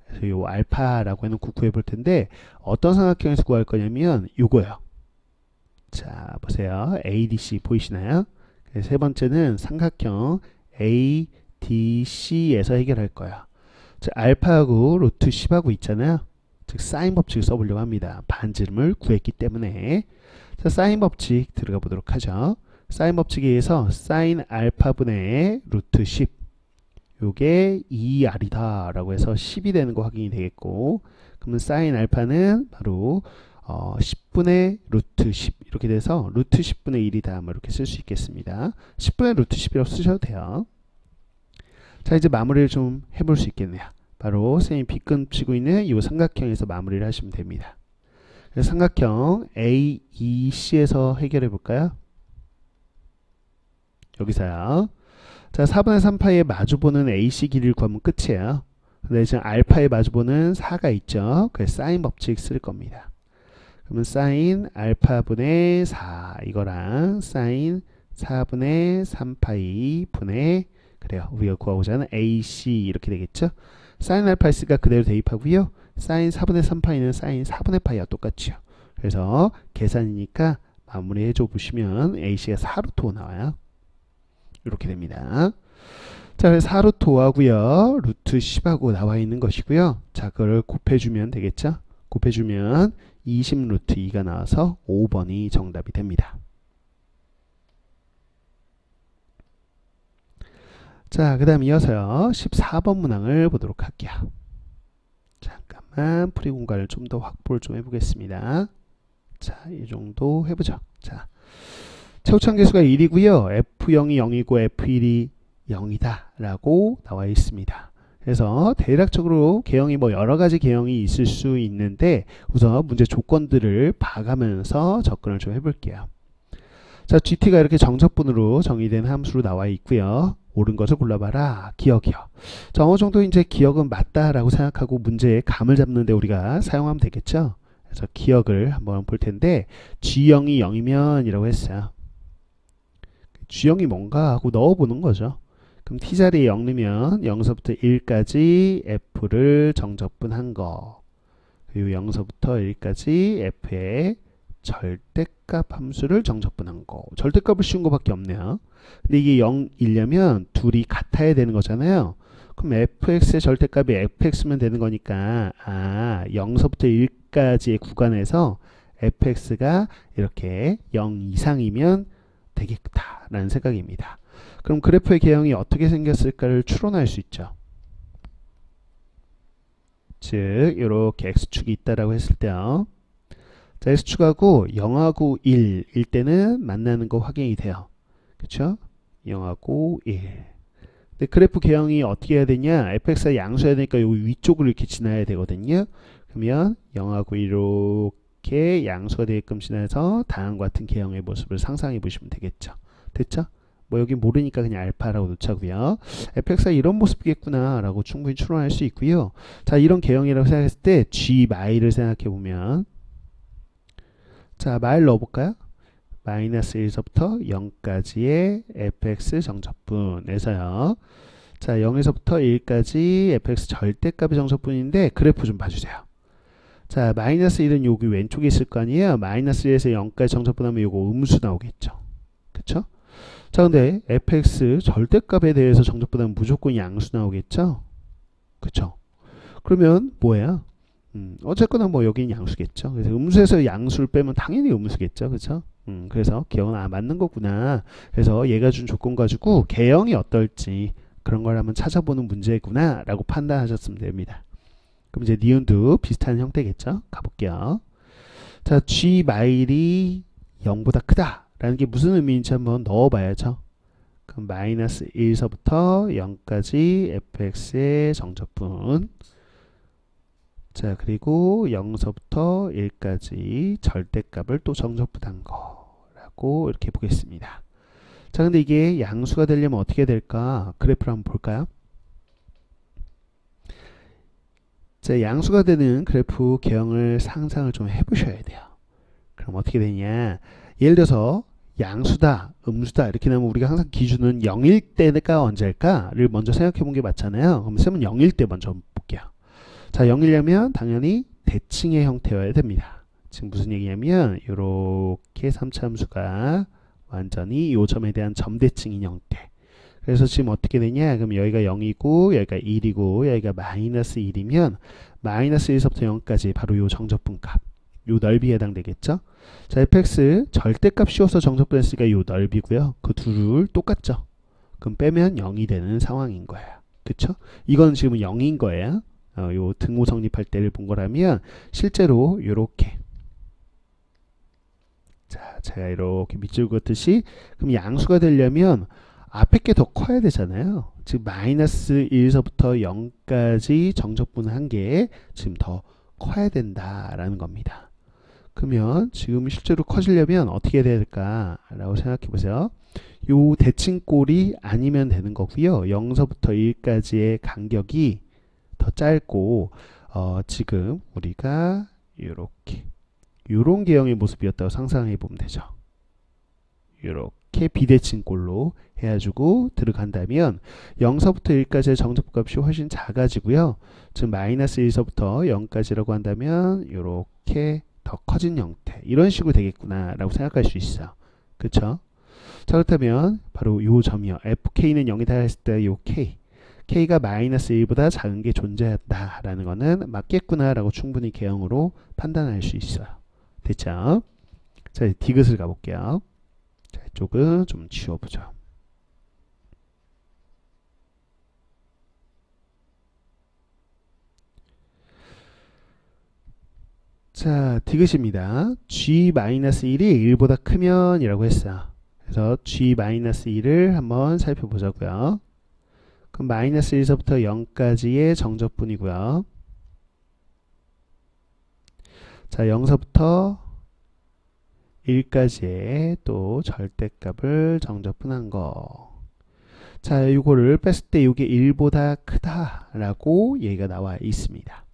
Speaker 1: 그래서 요 알파라고 해놓고 구해볼 텐데 어떤 삼각형에서 구할 거냐면 요거요. 자, 보세요. ADC 보이시나요? 세 번째는 삼각형 ADC에서 해결할 거예요. 즉 알파하고 루트 10하고 있잖아요. 즉 사인 법칙을 써보려고 합니다. 반지름을 구했기 때문에. 자, 사인 법칙 들어가 보도록 하죠. 사인 법칙에 의해서 사인 알파분의 루트 10 요게 2R이다 라고 해서 10이 되는 거 확인이 되겠고 그러면 사인 알파는 바로 10분의 루트 10 이렇게 돼서 루트 10분의 1이다 뭐 이렇게 쓸 수 있겠습니다. 10분의 루트 10이라고 쓰셔도 돼요. 자, 이제 마무리를 좀 해볼 수 있겠네요. 바로 선생님이 빗금 치고 있는 이 삼각형에서 마무리를 하시면 됩니다. 그래서 삼각형 AEC에서 해결해 볼까요? 여기서요. 자, 4분의 3파이에 마주보는 AC 길이를 구하면 끝이에요. 근데 지금 알파에 마주보는 4가 있죠. 그래서 사인 법칙 쓸 겁니다. 그러면 사인 알파분의 4 이거랑 사인 4분의 3파이 분의 그래요. 우리가 구하고자 하는 AC 이렇게 되겠죠. 사인 알파 S가 그대로 대입하고요. 사인 4분의 3파이는 사인 4분의 파이와 똑같죠. 그래서 계산이니까 마무리해줘 보시면 AC가 4루트 5 나와요. 이렇게 됩니다. 자, 그래서 4루트 5하고요. 루트 10하고 나와 있는 것이고요. 자, 그걸 곱해주면 되겠죠? 곱해주면 20루트 2가 나와서 5번이 정답이 됩니다. 자, 그 다음 이어서요. 14번 문항을 보도록 할게요. 잠깐만 풀이 공간을 좀 더 확보를 좀 해보겠습니다. 자, 이 정도 해보죠. 자, 최우창 계수가 1이고요. F0이 0이고 F1이 0이다 라고 나와 있습니다. 그래서 대략적으로 개형이 뭐 여러가지 개형이 있을 수 있는데 우선 문제 조건들을 봐가면서 접근을 좀 해볼게요. 자, GT가 이렇게 정적분으로 정의된 함수로 나와 있고요. 옳은 것을 골라봐라. 기억이요. 자, 어느 정도 이제 기억은 맞다라고 생각하고 문제의 감을 잡는데 우리가 사용하면 되겠죠. 그래서 기억을 한번 볼 텐데 G형이 0이면 이라고 했어요. G형이 뭔가 하고 넣어보는 거죠. 그럼 T자리에 0 넣으면 0서부터 1까지 F를 정적분한 거. 그리고 0서부터 1까지 F의 절대값 함수를 정적분한 거. 절대값을 씌운 거밖에 없네요. 근데 이게 0이려면 둘이 같아야 되는 거잖아요. 그럼 fx의 절대값이 fx면 되는 거니까 0서부터 1까지의 구간에서 fx가 이렇게 0 이상이면 되겠다라는 생각입니다. 그럼 그래프의 개형이 어떻게 생겼을까를 추론할 수 있죠. 즉 이렇게 x축이 있다라고 했을 때요. 자, x축하고 0하고 1일 때는 만나는 거 확인이 돼요. 그쵸? 0하고 1. 근데 그래프 개형이 어떻게 해야 되냐? fx가 양수해야 되니까 여기 위쪽을 이렇게 지나야 되거든요. 그러면 0하고 이렇게 양수가 되게끔 지나서 다음과 같은 개형의 모습을 상상해 보시면 되겠죠. 됐죠? 뭐 여기 모르니까 그냥 알파라고 놓자고요. fx가 이런 모습이겠구나 라고 충분히 추론할 수 있고요. 자, 이런 개형이라고 생각했을 때 g 마이를 생각해 보면 자, 마일 넣어볼까요? 마이너스 1서부터 0까지의 fx 정적분에서요. 자, 0에서부터 1까지 fx 절대값의 정적분인데 그래프 좀 봐주세요. 자, 마이너스 1은 여기 왼쪽에 있을 거 아니에요. 마이너스 1에서 0까지 정적분하면 이거 음수 나오겠죠. 그쵸? 자, 근데 fx 절대값에 대해서 정적분하면 무조건 양수 나오겠죠. 그쵸? 그러면 뭐예요? 어쨌거나 뭐 여기는 양수겠죠. 그래서 음수에서 양수를 빼면 당연히 음수겠죠. 그쵸? 그래서 기억은 맞는 거구나. 그래서 얘가 준 조건 가지고 개형이 어떨지 그런 걸 한번 찾아보는 문제구나 라고 판단하셨으면 됩니다. 그럼 이제 니은도 비슷한 형태겠죠. 가볼게요. 자, G 마일이 0보다 크다 라는 게 무슨 의미인지 한번 넣어봐야죠. 그럼 마이너스 1서부터 0까지 fx의 정적분. 자, 그리고 0서부터 1까지 절대값을 또 정적분한 거라고 이렇게 보겠습니다. 자, 근데 이게 양수가 되려면 어떻게 될까? 그래프를 한번 볼까요? 자, 양수가 되는 그래프 개형을 상상을 좀 해보셔야 돼요. 그럼 어떻게 되냐? 예를 들어서 양수다, 음수다 이렇게 나면 우리가 항상 기준은 0일 때가 언제일까를 먼저 생각해 본 게 맞잖아요. 그럼 쌤은 0일 때 먼저 볼게요. 자, 0이려면 당연히 대칭의 형태여야 됩니다. 지금 무슨 얘기냐면 이렇게 3차 함수가 완전히 이 점에 대한 점대칭인 형태. 그래서 지금 어떻게 되냐? 그럼 여기가 0이고 여기가 1이고 여기가 마이너스 1이면 마이너스 1서부터 0까지 바로 이 정적분값, 이 넓이에 해당되겠죠? 자, fx 절대값 씌워서 정적분했으니까 이 넓이고요. 그 둘을 똑같죠? 그럼 빼면 0이 되는 상황인 거예요. 그쵸? 이건 지금 0인 거예요. 요 등호 성립할 때를 본 거라면 실제로 요렇게, 자, 제가 이렇게 밑줄 그었듯이 그럼 양수가 되려면 앞에 게 더 커야 되잖아요. 즉 마이너스 1서부터 0까지 정적분한 게 지금 더 커야 된다라는 겁니다. 그러면 지금 실제로 커지려면 어떻게 해야 될까 라고 생각해 보세요. 요 대칭꼴이 아니면 되는 거고요. 0서부터 1까지의 간격이 더 짧고 지금 우리가 이렇게 요런 개형의 모습이었다고 상상해 보면 되죠. 이렇게 비대칭꼴로 해가지고 들어간다면 0서부터 1까지의 정적분값이 훨씬 작아지고요. 즉 마이너스 1서부터 0까지라고 한다면 이렇게 더 커진 형태, 이런 식으로 되겠구나 라고 생각할 수 있어요. 그쵸? 자, 그렇다면 바로 요 점이요. fk는 0이 달했을 때 요 k가 마이너스 1보다 작은 게 존재한다 라는 거는 맞겠구나 라고 충분히 개형으로 판단할 수 있어요. 됐죠? 자, 디귿을 가볼게요. 자, 이쪽은 좀 지워보죠. 자, 디귿입니다. g-1이 1보다 크면 이라고 했어요. 그래서 g-1을 한번 살펴보자고요. 그럼 마이너스 1서부터 0까지의 정적분이고요. 자, 0서부터 1까지의 또 절대값을 정적분한 거. 자, 요거를 뺐을 때 이게 1보다 크다라고 얘기가 나와 있습니다.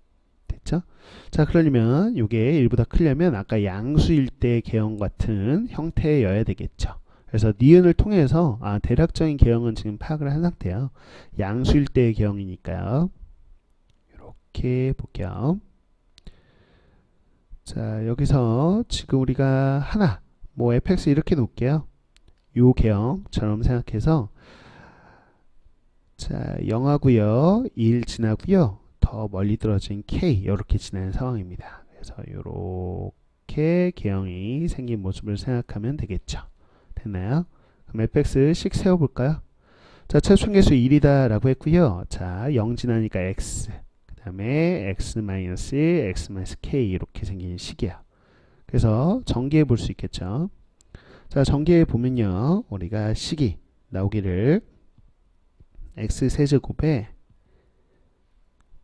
Speaker 1: 됐죠? 자, 그러려면 이게 1보다 크려면 아까 양수일 때 개형 같은 형태여야 되겠죠. 그래서 니은을 통해서 대략적인 개형은 지금 파악을 한 상태예요. 양수일 때의 개형이니까요. 이렇게 볼게요. 자, 여기서 지금 우리가 하나, 뭐 fx 이렇게 놓을게요. 요 개형처럼 생각해서, 자, 0하고요, 1 지나고요, 더 멀리 떨어진 k 이렇게 지나는 상황입니다. 그래서 이렇게 개형이 생긴 모습을 생각하면 되겠죠. 됐나요? 그럼 fx씩 세워볼까요? 자, 최소계수 1이다 라고 했고요. 자, 0 지나니까 x, 그 다음에 x-k 이렇게 생긴 식이야. 그래서 전개해 볼 수 있겠죠. 자, 전개해 보면요, 우리가 식이 나오기를 x세제곱에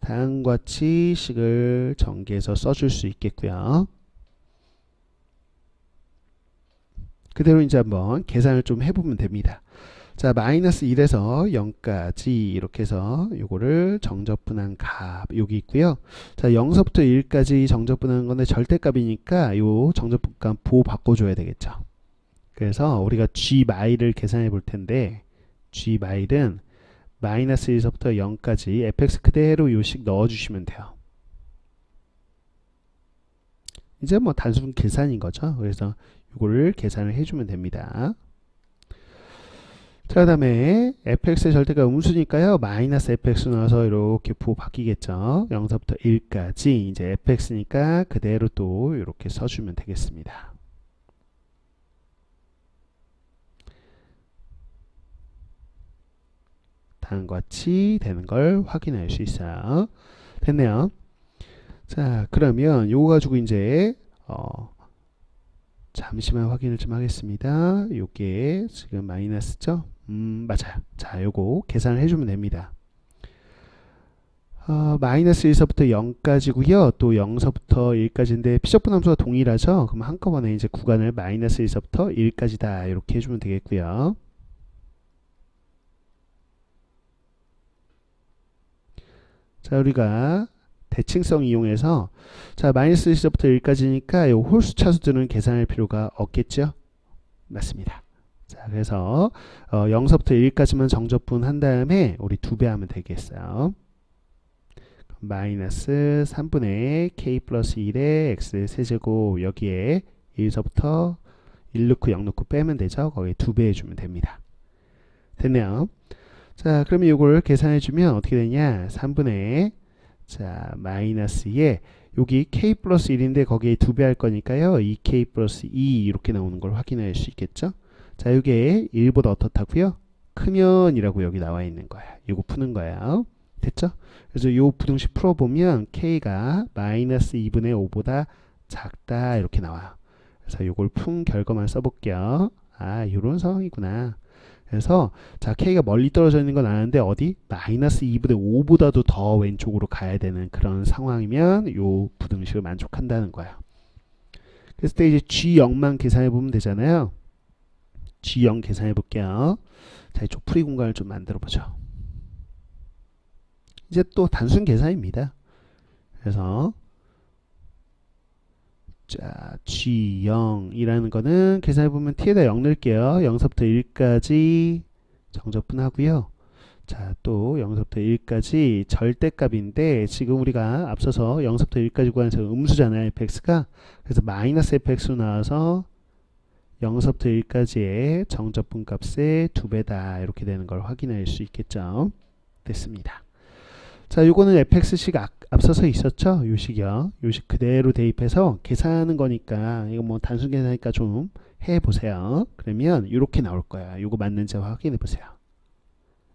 Speaker 1: 다음과 같이 식을 전개해서 써줄 수 있겠고요. 그대로 이제 한번 계산을 좀 해보면 됩니다. 자, 마이너스 1에서 0까지 이렇게 해서 요거를 정적분한 값 여기 있고요. 자, 0서부터 1까지 정적분한 건데 절대값이니까 요 정적분값 보호 바꿔줘야 되겠죠. 그래서 우리가 g-를 계산해 볼 텐데, g-은 마이너스 1서부터 0까지 fx 그대로 요식 넣어주시면 돼요. 이제 뭐 단순 계산인 거죠. 그래서 이거를 계산을 해주면 됩니다. 자, 그 다음에 fx의 절대가 음수니까요, 마이너스 fx 넣어서 이렇게 부호 바뀌겠죠. 0서부터 1까지 이제 fx니까 그대로 또 이렇게 써주면 되겠습니다. 다음과 같이 되는 걸 확인할 수 있어요. 됐네요. 자, 그러면 요거 가지고 이제 잠시만 확인을 좀 하겠습니다. 요게 지금 마이너스죠? 맞아요. 자, 요거 계산을 해주면 됩니다. 마이너스 1서부터 0까지고요. 또 0서부터 1까지인데 피적분 함수가 동일하죠? 그럼 한꺼번에 이제 구간을 마이너스 1서부터 1까지다 이렇게 해주면 되겠고요. 자, 우리가 대칭성 이용해서, 자, 마이너스 1서부터 1까지니까 이 홀수 차수들은 계산할 필요가 없겠죠? 맞습니다. 자, 그래서 0서부터 1까지만 정적분 한 다음에 우리 2배 하면 되겠어요. 마이너스 3분의 k 플러스 1의 x 세제곱, 여기에 1서부터 1 넣고 0 넣고 빼면 되죠? 거기에 2배 해주면 됩니다. 됐네요. 자, 그러면 이걸 계산해주면 어떻게 되냐? 3분의 자, 마이너스에 여기 k 플러스 1인데 거기에 2배 할 거니까요. 2k 플러스 2 이렇게 나오는 걸 확인할 수 있겠죠? 자, 이게 1보다 어떻다고요? 크면이라고 여기 나와 있는 거야. 이거 푸는 거예요. 됐죠? 그래서 이 부등식 풀어보면 k가 마이너스 2분의 5보다 작다 이렇게 나와요. 그래서 이걸 푼 결과만 써볼게요. 아, 이런 상황이구나. 그래서 자, k가 멀리 떨어져 있는 건 아는데 어디? 마이너스 2분의 5보다도 더 왼쪽으로 가야 되는 그런 상황이면 이 부등식을 만족한다는 거야. 그래서 때 이제 g0만 계산해 보면 되잖아요. g0 계산해 볼게요. 자, 이쪽 풀이 공간을 좀 만들어 보죠. 이제 또 단순 계산입니다. 그래서 자, G0이라는 거는 계산해보면 t에다 0 넣을게요. 0서부터 1까지 정적분하고요. 자, 또 0서부터 1까지 절대값인데 지금 우리가 앞서서 0서부터 1까지 구하는 음수잖아요. fx가. 그래서 마이너스 fx로 나와서 0서부터 1까지의 정적분 값의 2배다. 이렇게 되는 걸 확인할 수 있겠죠. 됐습니다. 자, 요거는 fx식 앞서서 있었죠? 요식이요. 요식 그대로 대입해서 계산하는 거니까 이거 뭐 단순 계산이니까 좀 해보세요. 그러면 이렇게 나올 거야. 요거 맞는지 확인해 보세요.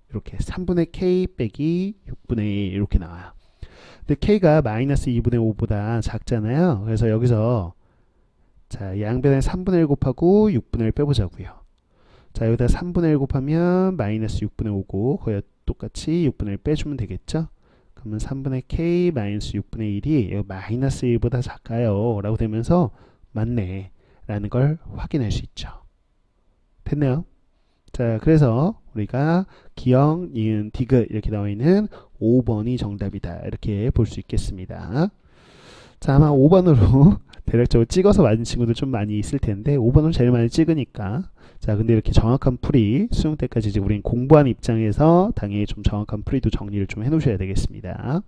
Speaker 1: 이렇게 3분의 k 빼기 6분의 1 이렇게 나와요. 근데 k가 마이너스 2분의 5보다 작잖아요. 그래서 여기서 자, 양변에 3분의 1 곱하고 6분의 1 빼보자고요. 자, 여기다 3분의 1 곱하면 마이너스 6분의 5고 거의 똑같이 6분의 1 빼주면 되겠죠. 그러면 3분의 k 마이너스 6분의 1이 마이너스 1보다 작아요 라고 되면서 맞네 라는 걸 확인할 수 있죠. 됐네요. 자, 그래서 우리가 기역, 니은, 디귿 이렇게 나와 있는 5번이 정답이다 이렇게 볼 수 있겠습니다. 자, 아마 5번으로 대략적으로 찍어서 맞은 친구들 좀 많이 있을 텐데 5번으로 제일 많이 찍으니까 자, 근데 이렇게 정확한 풀이 수능 때까지 이제 우린 공부하는 입장에서 당연히 좀 정확한 풀이도 정리를 좀 해 놓으셔야 되겠습니다.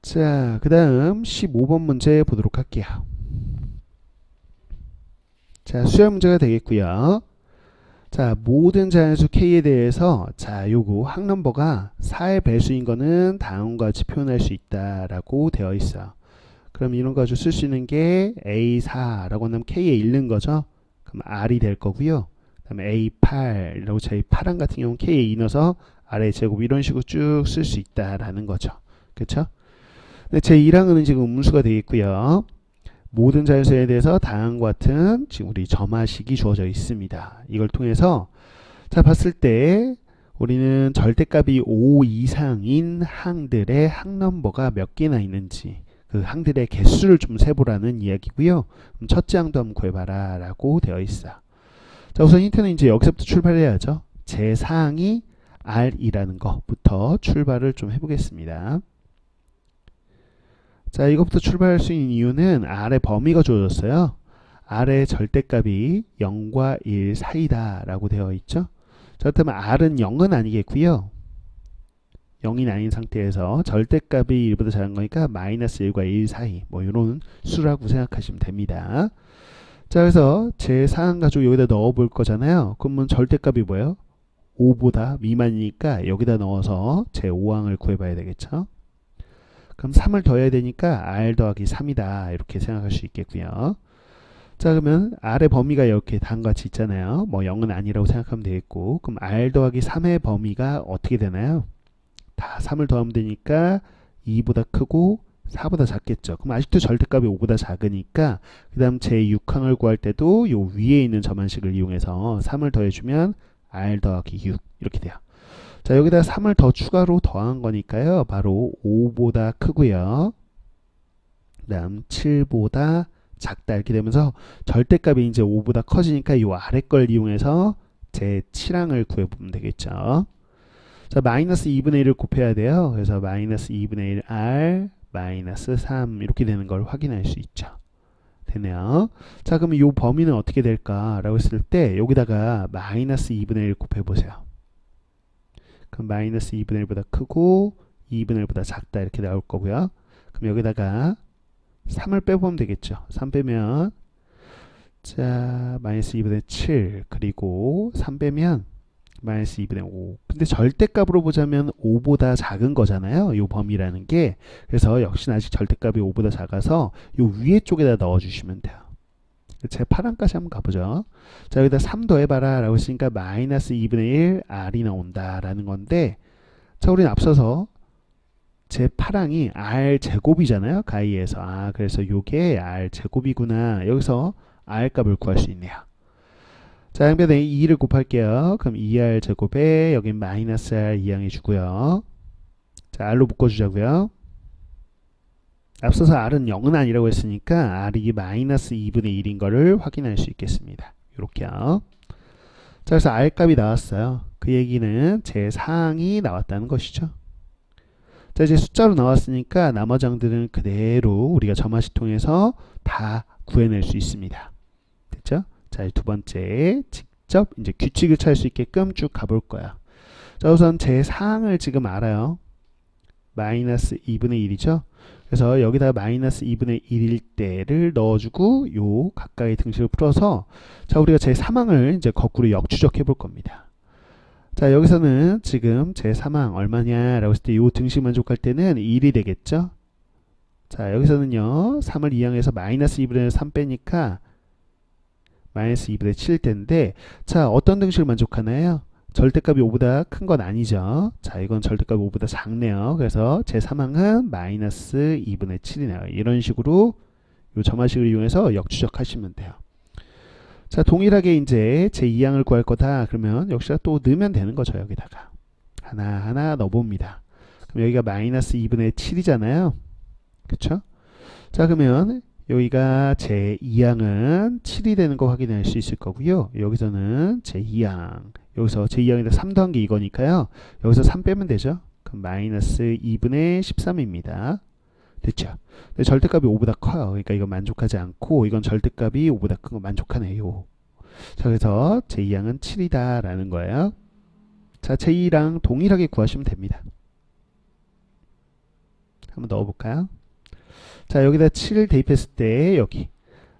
Speaker 1: 자, 그 다음 15번 문제 보도록 할게요. 자, 수열 문제가 되겠고요. 자, 모든 자연수 k에 대해서 자, 요거 항넘버가 4의 배수인 거는 다음과 같이 표현할 수 있다라고 되어 있어요. 그럼 이런 거 가지고 쓸 수 있는 게 A4라고 하면 K에 읽는 거죠. 그럼 R이 될 거고요. 그 다음에 A8이라고 저희 8항 같은 경우는 K에 2 넣어서 R의 제곱 이런 식으로 쭉 쓸 수 있다라는 거죠. 그쵸? 근데 제 1항은 지금 음수가 되겠고요. 모든 자연수에 대해서 다음과 같은 지금 우리 점화식이 주어져 있습니다. 이걸 통해서 자, 봤을 때 우리는 절대값이 5 이상인 항들의 항넘버가 몇 개나 있는지 그 항들의 개수를 좀 세보라는 이야기고요. 첫째 항도 한번 구해봐라 라고 되어 있어. 자, 우선 힌트는 이제 여기서부터 출발해야죠. 제 사항이 R이라는 것부터 출발을 좀 해보겠습니다. 자, 이것부터 출발할 수 있는 이유는 R의 범위가 주어졌어요. R의 절대값이 0과 1 사이다 라고 되어 있죠. 자, 그렇다면 R은 0은 아니겠고요. 0이 아닌 상태에서 절대값이 1보다 작은 거니까 마이너스 1과 1 사이 뭐 이런 수라고 생각하시면 됩니다. 자, 그래서 제 사항 가지고 여기다 넣어 볼 거잖아요. 그러면 절대값이 뭐예요? 5보다 미만이니까 여기다 넣어서 제 5항을 구해봐야 되겠죠. 그럼 3을 더해야 되니까 R 더하기 3이다 이렇게 생각할 수 있겠고요. 자, 그러면 R의 범위가 이렇게 다음과 같이 있잖아요. 뭐 0은 아니라고 생각하면 되겠고 그럼 R 더하기 3의 범위가 어떻게 되나요? 다 3을 더하면 되니까 2보다 크고 4보다 작겠죠. 그럼 아직도 절대값이 5보다 작으니까 그 다음 제 6항을 구할 때도 요 위에 있는 점한식을 이용해서 3을 더해주면 R 더하기 6 이렇게 돼요. 자, 여기다 3을 더 추가로 더한 거니까요. 바로 5보다 크고요. 그 다음 7보다 작다 이렇게 되면서 절대값이 이제 5보다 커지니까 이 아래 걸 이용해서 제 7항을 구해보면 되겠죠. 자, 마이너스 2분의 1을 곱해야 돼요. 그래서 마이너스 2분의 1 R 마이너스 3 이렇게 되는 걸 확인할 수 있죠. 되네요. 자, 그러면 이 범위는 어떻게 될까 라고 했을 때 여기다가 마이너스 2분의 1 곱해보세요. 그럼 마이너스 2분의 1보다 크고 2분의 1보다 작다 이렇게 나올 거고요. 그럼 여기다가 3을 빼보면 되겠죠. 3 빼면 자, 마이너스 2분의 7 그리고 3 빼면 마이너스 2분의 5. 근데 절대값으로 보자면 5보다 작은 거잖아요. 이 범위라는 게. 그래서 역시나 아직 절대값이 5보다 작아서 이 위에 쪽에다 넣어주시면 돼요. 제 8항까지 한번 가보죠. 자, 여기다 3 더해봐라 라고 했으니까 마이너스 2분의 1 R이 나온다 라는 건데 자, 우리는 앞서서 제 8항이 R 제곱이잖아요. 가이에서. 아, 그래서 요게 R 제곱이구나. 여기서 R 값을 구할 수 있네요. 자, 양변에 2를 곱할게요. 그럼 2R 제곱에 여기 마이너스 R 이항해 주고요. 자, R로 묶어주자고요. 앞서서 R은 0은 아니라고 했으니까 R이 마이너스 2분의 1인 거를 확인할 수 있겠습니다. 요렇게요. 자, 그래서 R 값이 나왔어요. 그 얘기는 제 사항이 나왔다는 것이죠. 자, 이제 숫자로 나왔으니까 나머지 항들은 그대로 우리가 점화식 통해서 다 구해낼 수 있습니다. 됐죠? 자, 두 번째 직접 이제 규칙을 찾을 수 있게끔 쭉 가볼 거야. 자, 우선 제 사항을 지금 알아요. 마이너스 2분의 1이죠. 그래서 여기다가 마이너스 2분의 1일 때를 넣어주고 요 각각의 등식을 풀어서 자, 우리가 제 사망을 이제 거꾸로 역추적해 볼 겁니다. 자, 여기서는 지금 제 사망 얼마냐 라고 했을 때 요 등식 만족할 때는 1이 되겠죠. 자, 여기서는요 3을 이항해서 마이너스 2분의 3 빼니까 마이너스 2분의 7일 텐데, 자, 어떤 등식을 만족하나요? 절대값이 5보다 큰 건 아니죠. 자, 이건 절대값이 5보다 작네요. 그래서 제 사망은 마이너스 2분의 7이네요. 이런 식으로 요 점화식을 이용해서 역추적 하시면 돼요. 자, 동일하게 이제 제 2항을 구할 거다. 그러면 역시나 또 넣으면 되는 거죠. 여기다가 하나하나 넣어봅니다. 그럼 여기가 마이너스 2분의 7이잖아요. 그쵸? 자, 그러면 여기가 제 2항은 7이 되는 거 확인할 수 있을 거고요. 여기서는 제 2항, 여기서 제 2항에다 3 더한 게 이거니까요. 여기서 3 빼면 되죠. 그럼 마이너스 2분의 13입니다. 됐죠? 근데 절대값이 5보다 커요. 그러니까 이건 만족하지 않고 이건 절대값이 5보다 큰 거 만족하네요. 자, 그래서 제 2항은 7이다 라는 거예요. 자, 제 2랑 동일하게 구하시면 됩니다. 한번 넣어볼까요? 자, 여기다 7을 대입했을 때 여기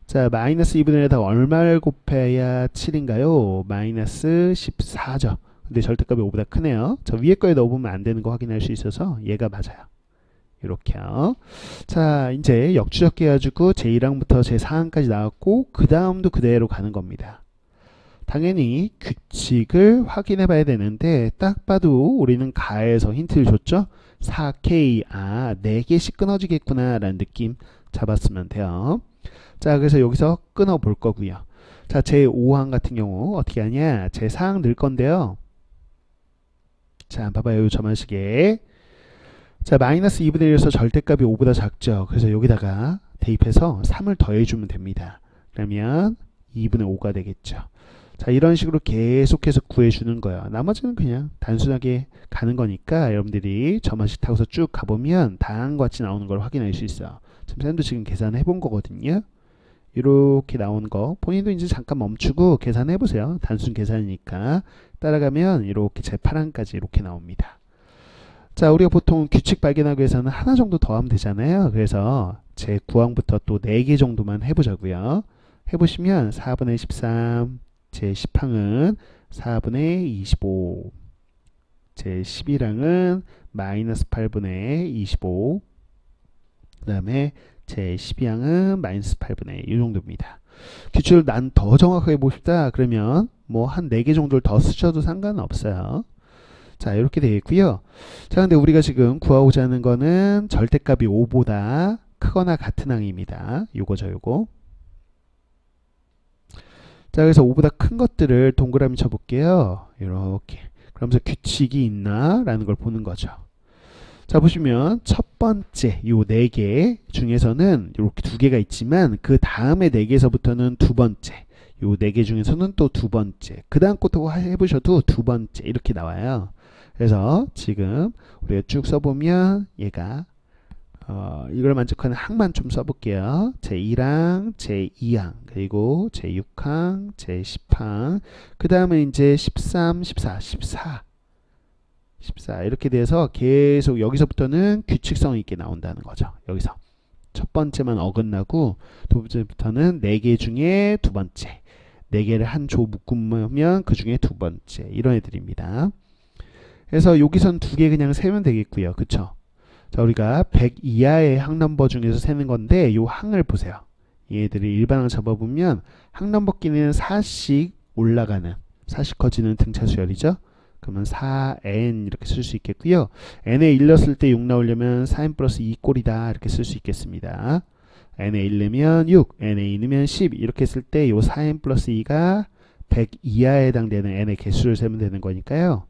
Speaker 1: 자, 마이너스 2분의 1에다 얼마를 곱해야 7인가요? 마이너스 14죠. 근데 절대값이 5보다 크네요. 저 위에 거에 넣어보면 안 되는 거 확인할 수 있어서 얘가 맞아요. 이렇게요. 자, 이제 역추적해 가지고 제1항부터 제4항까지 나왔고 그 다음도 그대로 가는 겁니다. 당연히 규칙을 확인해 봐야 되는데 딱 봐도 우리는 가에서 힌트를 줬죠. 4K, 4개씩 끊어지겠구나 라는 느낌 잡았으면 돼요. 자, 그래서 여기서 끊어 볼 거고요. 자, 제5항 같은 경우 어떻게 하냐, 제4항 넣을 건데요. 자, 봐봐요. 요 점화식에 자, 마이너스 2분의 1에서 절대값이 5보다 작죠. 그래서 여기다가 대입해서 3을 더해주면 됩니다. 그러면 2분의 5가 되겠죠. 자, 이런 식으로 계속해서 구해주는 거예요. 나머지는 그냥 단순하게 가는 거니까 여러분들이 점화식 타고서 쭉 가보면 다음과 같이 나오는 걸 확인할 수 있어요. 쌤도 지금 계산해 본 거거든요. 이렇게 나오는 거 본인도 이제 잠깐 멈추고 계산해 보세요. 단순 계산이니까 따라가면 이렇게 제8항까지 이렇게 나옵니다. 자, 우리가 보통 규칙 발견하기 위해서는 하나 정도 더 하면 되잖아요. 그래서 제9항부터 또 4개 정도만 해보자고요. 해보시면 4분의 13, 제10항은 4분의 25, 제11항은 마이너스 8분의 25, 그 다음에 제12항은 마이너스 8분의 1 정도입니다. 규칙을 난 더 정확하게 보고 싶다 그러면 뭐 한 4개 정도를 더 쓰셔도 상관은 없어요. 자, 이렇게 되어 있고요. 자, 근데 우리가 지금 구하고자 하는 거는 절대값이 5보다 크거나 같은 항입니다. 요거죠, 요거. 자, 그래서 5보다 큰 것들을 동그라미 쳐볼게요. 이렇게. 그러면서 규칙이 있나? 라는 걸 보는 거죠. 자, 보시면 첫 번째 요 4개 중에서는 이렇게 2개가 있지만 그 다음에 4개에서부터는 두 번째, 요 4개 중에서는 또 두 번째, 그 다음 것도 해보셔도 두 번째 이렇게 나와요. 그래서 지금 우리가 쭉 써보면 얘가 이걸 만족하는 항만 좀 써볼게요. 제1항, 제2항, 그리고 제6항, 제10항, 그 다음에 이제 13, 14, 14 이렇게 돼서 계속 여기서부터는 규칙성 있게 나온다는 거죠. 여기서 첫 번째만 어긋나고 두 번째부터는 4개 중에 두 번째, 4개를 한 조 묶으면 그 중에 두 번째, 이런 애들입니다. 그래서 여기선 2개 그냥 세면 되겠고요. 그쵸? 자, 우리가 100 이하의 항넘버 중에서 세는 건데 요 항을 보세요. 얘들이 일반항 잡아보면 항넘버 끼는 4씩 올라가는, 4씩 커지는 등차 수열이죠. 그러면 4n 이렇게 쓸 수 있겠고요. n에 1 넣었을 때 6 나오려면 4n 플러스 2 꼴이다 이렇게 쓸 수 있겠습니다. n에 1 넣으면 6, n에 2 넣으면 10 이렇게 했을 때 요 4n 플러스 2가 100 이하에 해당되는 n의 개수를 세면 되는 거니까요.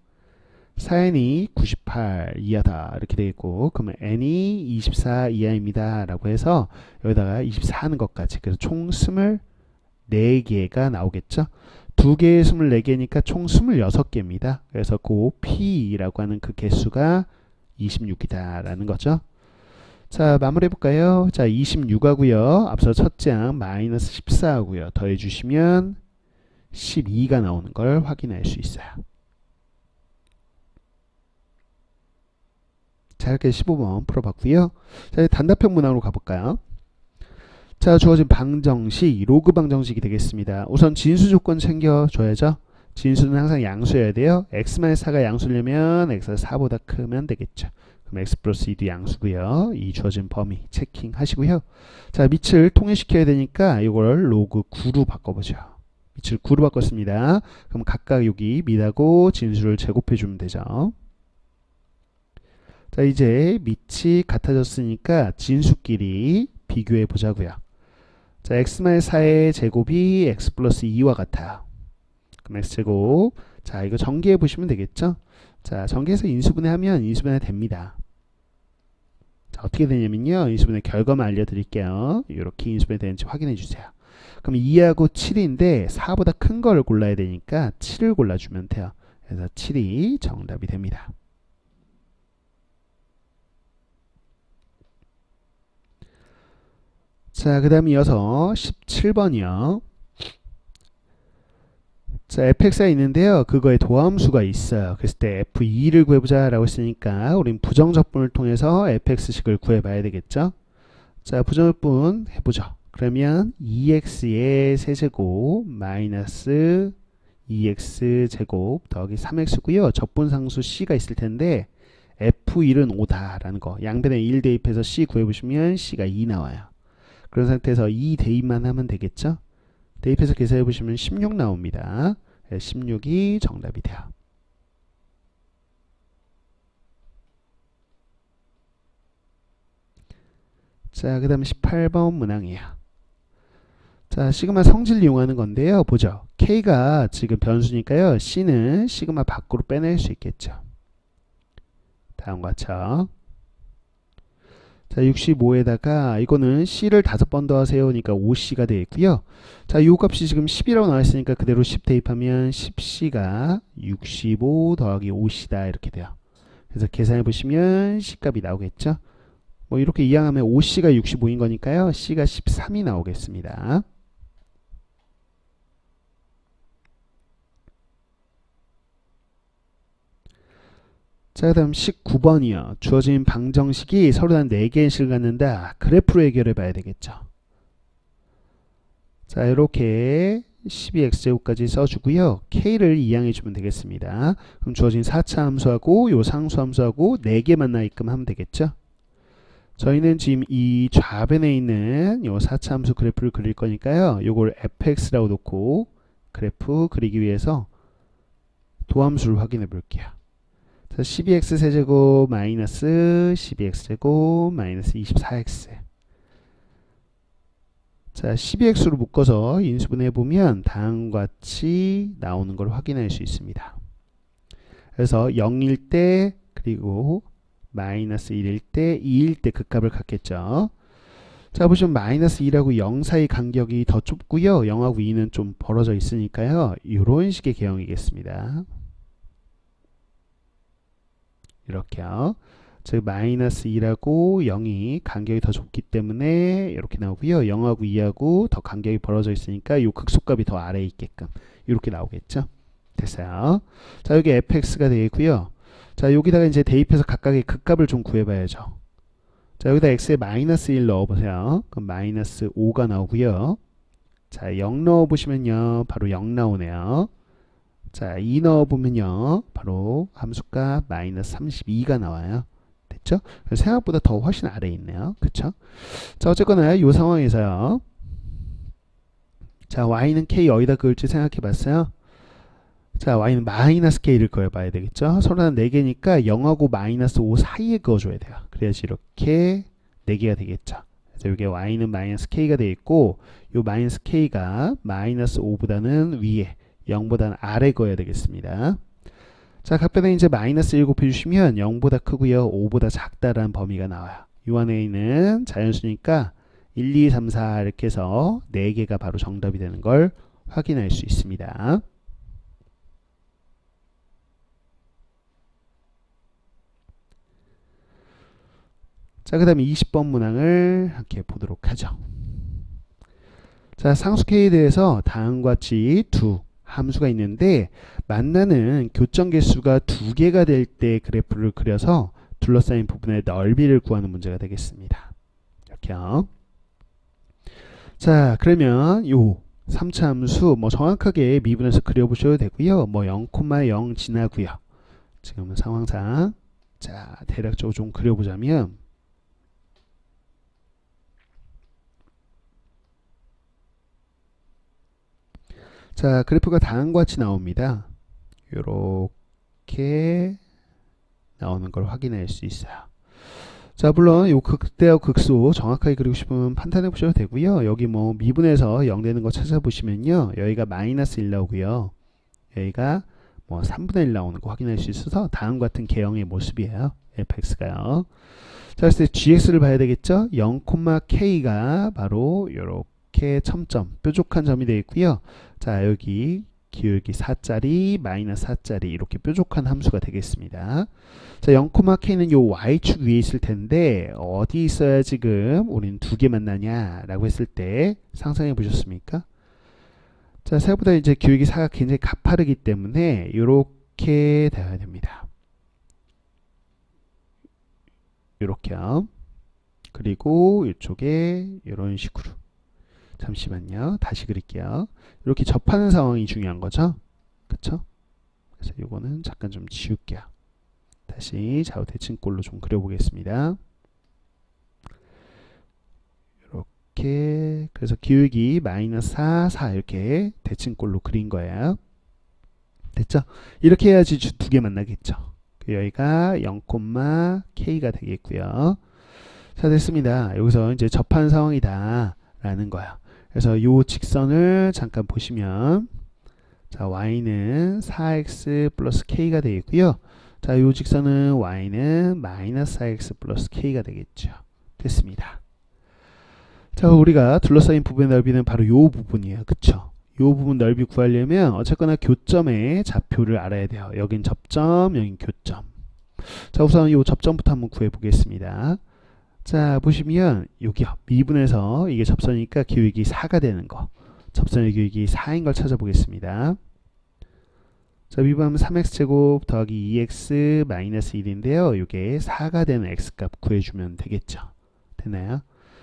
Speaker 1: 4n이 98 이하다 이렇게 되겠고, 그러면 n이 24 이하입니다 라고 해서 여기다가 24 하는 것까지, 그래서 총 24개가 나오겠죠. 2개에 24개니까 총 26개입니다. 그래서 그 P라고 하는 그 개수가 26이다 라는 거죠. 자, 마무리해 볼까요? 자, 26하고요. 앞서 첫째 항 마이너스 14하고요. 더해 주시면 12가 나오는 걸 확인할 수 있어요. 자, 이렇게 15번 풀어봤고요. 자, 단답형 문항으로 가볼까요? 자, 주어진 방정식, 로그 방정식이 되겠습니다. 우선 진수 조건 챙겨줘야죠. 진수는 항상 양수여야 돼요. x-4가 양수려면 x가 4보다 크면 되겠죠. 그럼 x 플러스 2도 양수고요. 이 주어진 범위 체킹 하시고요. 자, 밑을 통일시켜야 되니까 이걸 로그 9로 바꿔보죠. 밑을 9로 바꿨습니다. 그럼 각각 여기 밑하고 진수를 제곱해 주면 되죠. 자, 이제 밑이 같아졌으니까 진수끼리 비교해 보자고요. 자, x-4의 제곱이 x 플러스 2와 같아요. 그럼 x제곱, 자, 이거 전개해 보시면 되겠죠. 자, 전개해서 인수분해하면 인수분해 됩니다. 자, 어떻게 되냐면요, 인수분해 결과만 알려드릴게요. 이렇게 인수분해 되는지 확인해 주세요. 그럼 2하고 7인데 4보다 큰 걸 골라야 되니까 7을 골라주면 돼요. 그래서 7이 정답이 됩니다. 자, 그 다음 이어서 17번이요. 자, fx가 있는데요. 그거에 도함수가 있어요. 그랬을 때 f2를 구해보자 라고 했으니까 우린 부정적분을 통해서 fx식을 구해봐야 되겠죠. 자, 부정적분 해보죠. 그러면 2x의 세제곱 마이너스 2x제곱 더하기 3x고요. 적분상수 c가 있을 텐데 f1은 5다 라는 거. 양변에 1 대입해서 c 구해보시면 c가 2 나와요. 그런 상태에서 2 대입만 하면 되겠죠. 대입해서 계산해 보시면 16 나옵니다. 16이 정답이 돼요. 자, 그 다음 18번 문항이에요. 자, 시그마 성질 이용하는 건데요. 보죠. K가 지금 변수니까요. C는 시그마 밖으로 빼낼 수 있겠죠. 다음과 같죠. 자, 65에다가 이거는 C를 5번 더하세요. 그러니까 5C가 되어 있고요. 자, 이 값이 지금 10이라고 나와 있으니까 그대로 10 대입하면 10C가 65 더하기 5C다 이렇게 돼요. 그래서 계산해 보시면 C 값이 나오겠죠. 뭐 이렇게 이항하면 5C가 65인 거니까요. C가 13이 나오겠습니다. 자, 그 다음 19번이요. 주어진 방정식이 서로 단 4개의 식을 갖는다. 그래프로 해결해 봐야 되겠죠. 자, 이렇게 12x제곱까지 써주고요. k를 이항해 주면 되겠습니다. 그럼 주어진 4차 함수하고 요 상수 함수하고 4개 만나게끔 하면 되겠죠. 저희는 지금 이 좌변에 있는 요 4차 함수 그래프를 그릴 거니까요. 요걸 fx라고 놓고 그래프 그리기 위해서 도함수를 확인해 볼게요. 자, 12x 세제곱 마이너스 12x제곱 마이너스 24x. 자, 12x로 묶어서 인수분해 보면 다음과 같이 나오는 걸 확인할 수 있습니다. 그래서 0일 때 그리고 마이너스 1일 때 2일 때 그 값을 갖겠죠. 자, 보시면 마이너스 2하고 0 사이 간격이 더 좁고요. 0하고 2는 좀 벌어져 있으니까요. 이런 식의 개형이겠습니다. 이렇게요. 즉 마이너스 2하고 0이 간격이 더 좁기 때문에 이렇게 나오고요. 0하고 2하고 더 간격이 벌어져 있으니까 이 극소값이 더 아래에 있게끔 이렇게 나오겠죠. 됐어요. 자, 여기 fx가 되겠고요. 자, 여기다가 이제 대입해서 각각의 극값을 좀 구해봐야죠. 자, 여기다 x에 마이너스 1 넣어보세요. 그럼 마이너스 5가 나오고요. 자, 0 넣어보시면요. 바로 0 나오네요. 자, 2 넣어보면요. 바로 함수값 마이너스 32가 나와요. 됐죠? 생각보다 더 훨씬 아래에 있네요. 그쵸? 자, 어쨌거나 이 상황에서요. 자, y는 k 어디다 그을지 생각해 봤어요. 자, y는 마이너스 k를 그어봐야 되겠죠? 서로 다 4개니까 0하고 마이너스 5 사이에 그어줘야 돼요. 그래야지 이렇게 4개가 되겠죠. 그래서 여기 y는 마이너스 k가 되어 있고 이 마이너스 k가 마이너스 5보다는 위에 0보다는 아래 그어야 되겠습니다. 자, 각변에 이제 마이너스 1 곱해주시면 0보다 크고요. 5보다 작다라는 범위가 나와요. 이 안에 있는 자연수니까 1, 2, 3, 4 이렇게 해서 4개가 바로 정답이 되는 걸 확인할 수 있습니다. 자, 그 다음에 20번 문항을 함께 보도록 하죠. 자, 상수 K에 대해서 다음과 같이 두 함수가 있는데 만나는 교점 개수가 2개가 될 때 그래프를 그려서 둘러싸인 부분의 넓이를 구하는 문제가 되겠습니다. 이렇게요. 자, 그러면 요 3차 함수 뭐 정확하게 미분해서 그려보셔도 되고요. 뭐 0,0 지나고요. 지금은 상황상 자, 대략적으로 좀 그려보자면 자, 그래프가 다음과 같이 나옵니다. 요렇게 나오는 걸 확인할 수 있어요. 자, 물론 요 극대하고 극소 정확하게 그리고 싶으면 판단해 보셔도 되고요. 여기 뭐 미분해서 0 되는 거 찾아보시면요. 여기가 마이너스 1 나오고요. 여기가 뭐 3분의 1 나오는 거 확인할 수 있어서 다음 같은 개형의 모습이에요. fx가요. 자, 그래서 gx를 봐야 되겠죠. 0,k가 바로 요렇게 첨점 뾰족한 점이 되어 있고요. 자, 여기 기울기 4짜리 마이너스 4짜리 이렇게 뾰족한 함수가 되겠습니다. 자, 0,k는 요 y축 위에 있을 텐데 어디 있어야 지금 우리는 2개 만나냐 라고 했을 때 상상해 보셨습니까? 자, 생각보다 이제 기울기 4가 굉장히 가파르기 때문에 이렇게 되어야 됩니다. 이렇게요. 그리고 이쪽에 이런 식으로. 잠시만요. 다시 그릴게요. 이렇게 접하는 상황이 중요한 거죠. 그쵸? 그래서 이거는 잠깐 좀 지울게요. 다시 좌우 대칭꼴로 좀 그려보겠습니다. 이렇게 그래서 기울기 마이너스 4, 4 이렇게 대칭꼴로 그린 거예요. 됐죠? 이렇게 해야지 2개 만나겠죠. 여기가 0,k가 되겠고요. 자, 됐습니다. 여기서 이제 접한 상황이다 라는 거야. 그래서 요 직선을 잠깐 보시면 자, y는 4x 플러스 k가 되겠고요. 자, 요 직선은 y는 마이너스 4x 플러스 k가 되겠죠. 됐습니다. 자, 우리가 둘러싸인 부분의 넓이는 바로 요 부분이에요. 그쵸? 요 부분 넓이 구하려면 어쨌거나 교점의 좌표를 알아야 돼요. 여긴 접점, 여긴 교점. 자, 우선 요 접점부터 한번 구해 보겠습니다. 자, 보시면 여기요. 미분해서 이게 접선이니까 기울기 4가 되는 거. 접선의 기울기 4인 걸 찾아보겠습니다. 자, 미분하면 3x제곱 더하기 2x 마이너스 1인데요. 이게 4가 되는 x값 구해주면 되겠죠. 됐나요?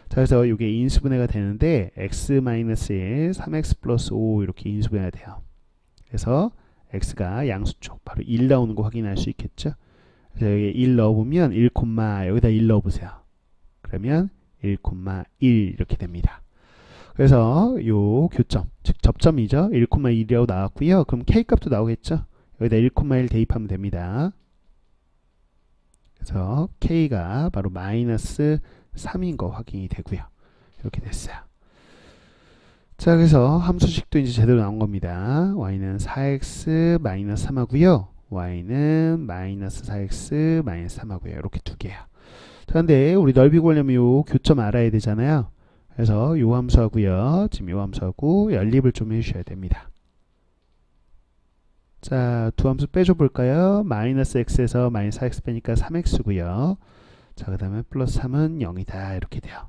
Speaker 1: 자, 그래서 이게 인수분해가 되는데 x 마이너스 1, 3x 플러스 5 이렇게 인수분해가 돼요. 그래서 x가 양수쪽 바로 1 나오는 거 확인할 수 있겠죠. 그래서 여기 1 넣어보면 1, 여기다 1 넣어보세요. 그러면 1,1 이렇게 됩니다. 그래서 요 교점, 즉 접점이죠. 1,1이라고 나왔고요. 그럼 k값도 나오겠죠. 여기다 1,1 대입하면 됩니다. 그래서 k가 바로 마이너스 3인 거 확인이 되고요. 이렇게 됐어요. 자, 그래서 함수식도 이제 제대로 나온 겁니다. y는 4x 마이너스 3 하고요. y는 마이너스 4x 마이너스 3 하고요. 이렇게 두 개야. 그런데 우리 넓이 구하려면 요 교점 알아야 되잖아요. 그래서 요 함수하고요. 지금 요 함수하고 연립을 좀 해주셔야 됩니다. 자, 두 함수 빼줘 볼까요? 마이너스 x에서 마이너스 4x 빼니까 3x고요. 자, 그 다음에 플러스 3은 0이다. 이렇게 돼요.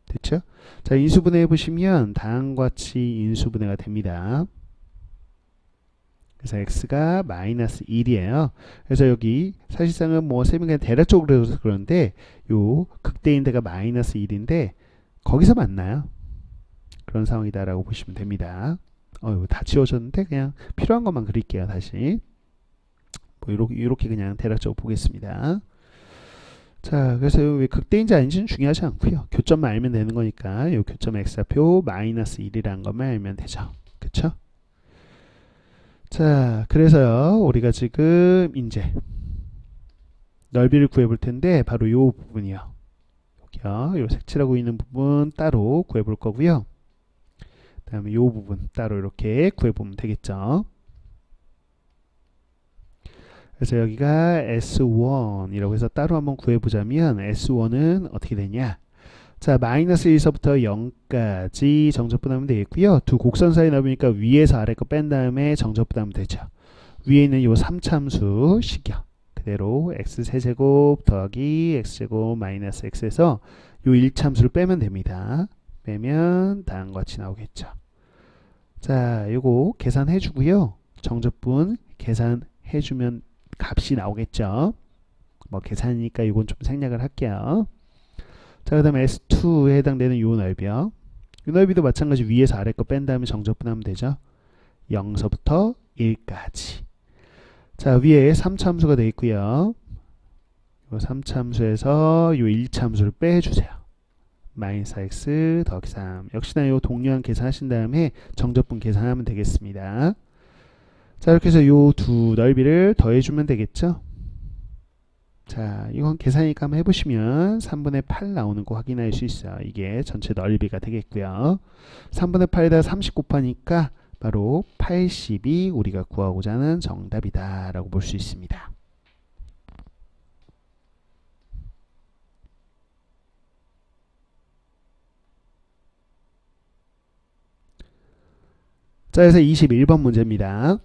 Speaker 1: 됐죠? 자, 인수분해 해보시면 다음과 같이 인수분해가 됩니다. 그래서 x가 마이너스 1이에요. 그래서 여기 사실상은 뭐 셈이 그냥 대략적으로 해서 그런데 요 극대인데가 마이너스 1인데 거기서 만나요. 그런 상황이다라고 보시면 됩니다. 이거 다 지워졌는데 그냥 필요한 것만 그릴게요. 다시 뭐 이렇게 그냥 대략적으로 보겠습니다. 자, 그래서 왜 극대인지 아닌지는 중요하지 않고요. 교점만 알면 되는 거니까 요 교점 x좌표 마이너스 1이라는 것만 알면 되죠. 그쵸? 자, 그래서요 우리가 지금 이제 넓이를 구해 볼 텐데 바로 요 부분이요. 여기요. 요 색칠하고 있는 부분 따로 구해 볼 거고요. 그 다음에 요 부분 따로 이렇게 구해 보면 되겠죠. 그래서 여기가 S1이라고 해서 따로 한번 구해 보자면 S1은 어떻게 되냐? 자, 마이너스 1서부터 0까지 정적분하면 되겠고요. 두 곡선 사이 넓으니까 위에서 아래 거 뺀 다음에 정적분하면 되죠. 위에 있는 요 3차 함수 식이요. 그 그대로 x세제곱 더하기 x제곱 마이너스 x에서 요 1참수를 빼면 됩니다. 빼면 다음과 같이 나오겠죠. 자, 요거 계산해 주고요. 정적분 계산해 주면 값이 나오겠죠. 뭐 계산이니까 이건 좀 생략을 할게요. 자, 그 다음에 S2에 해당되는 요 넓이요. 이 넓이도 마찬가지 위에서 아래 거 뺀 다음에 정적분하면 되죠. 0서부터 1까지. 자, 위에 3참수가 되어 있고요. 요 3참수에서 요 1참수를 빼주세요. 마이너스 4x 더하기 3. 역시나 요 동료한 계산하신 다음에 정적분 계산하면 되겠습니다. 자, 이렇게 해서 요 두 넓이를 더해주면 되겠죠. 자, 이건 계산이니까 한번 해보시면 3분의 8 나오는 거 확인할 수 있어요. 이게 전체 넓이가 되겠고요. 3분의 8에다 30 곱하니까 바로 80이 우리가 구하고자 하는 정답이다 라고 볼 수 있습니다. 자, 그래서 21번 문제입니다.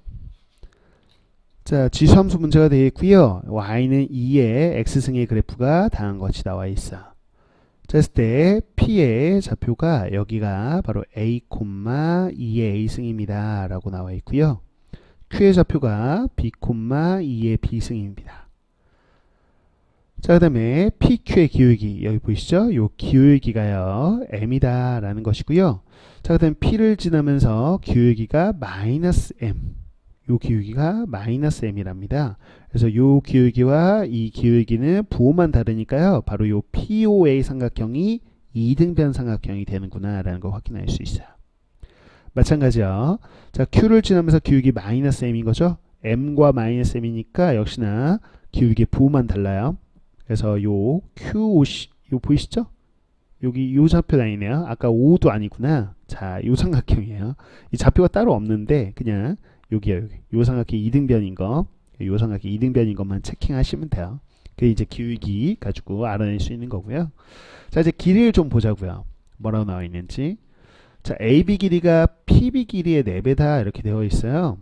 Speaker 1: 자, 지수함수 문제가 되어 있고요. y는 2의 x승의 그래프가 다음과 같이 나와 있어. 자, 했을 때 p의 좌표가 여기가 바로 a, 2의 a승입니다 라고 나와 있고요. q의 좌표가 b, 2의 b승입니다. 자, 그 다음에 pq의 기울기 여기 보이시죠? 요 기울기가요 m이다 라는 것이고요. 자, 그 다음에 p를 지나면서 기울기가 마이너스 m, 요 기울기가 마이너스 m이랍니다. 그래서 요 기울기와 이 기울기는 부호만 다르니까요. 바로 요 POA 삼각형이 이등변 삼각형이 되는구나 라는 걸 확인할 수 있어요. 마찬가지요. 자, Q를 지나면서 기울기 마이너스 m인 거죠. m과 마이너스 m이니까 역시나 기울기 부호만 달라요. 그래서 요 QOC, 요 보이시죠? 여기 요 좌표 라인이네요. 아까 5도 아니구나. 자, 요 삼각형이에요. 이 좌표가 따로 없는데 그냥 여기요, 여기. 요 삼각형이 이등변인 거, 요 삼각형이 이등변인 것만 체킹하시면 돼요. 그게 이제 기울기 가지고 알아낼 수 있는 거고요. 자, 이제 길이를 좀 보자고요. 뭐라고 나와 있는지. 자, AB 길이가 PB 길이의 4배다 이렇게 되어 있어요.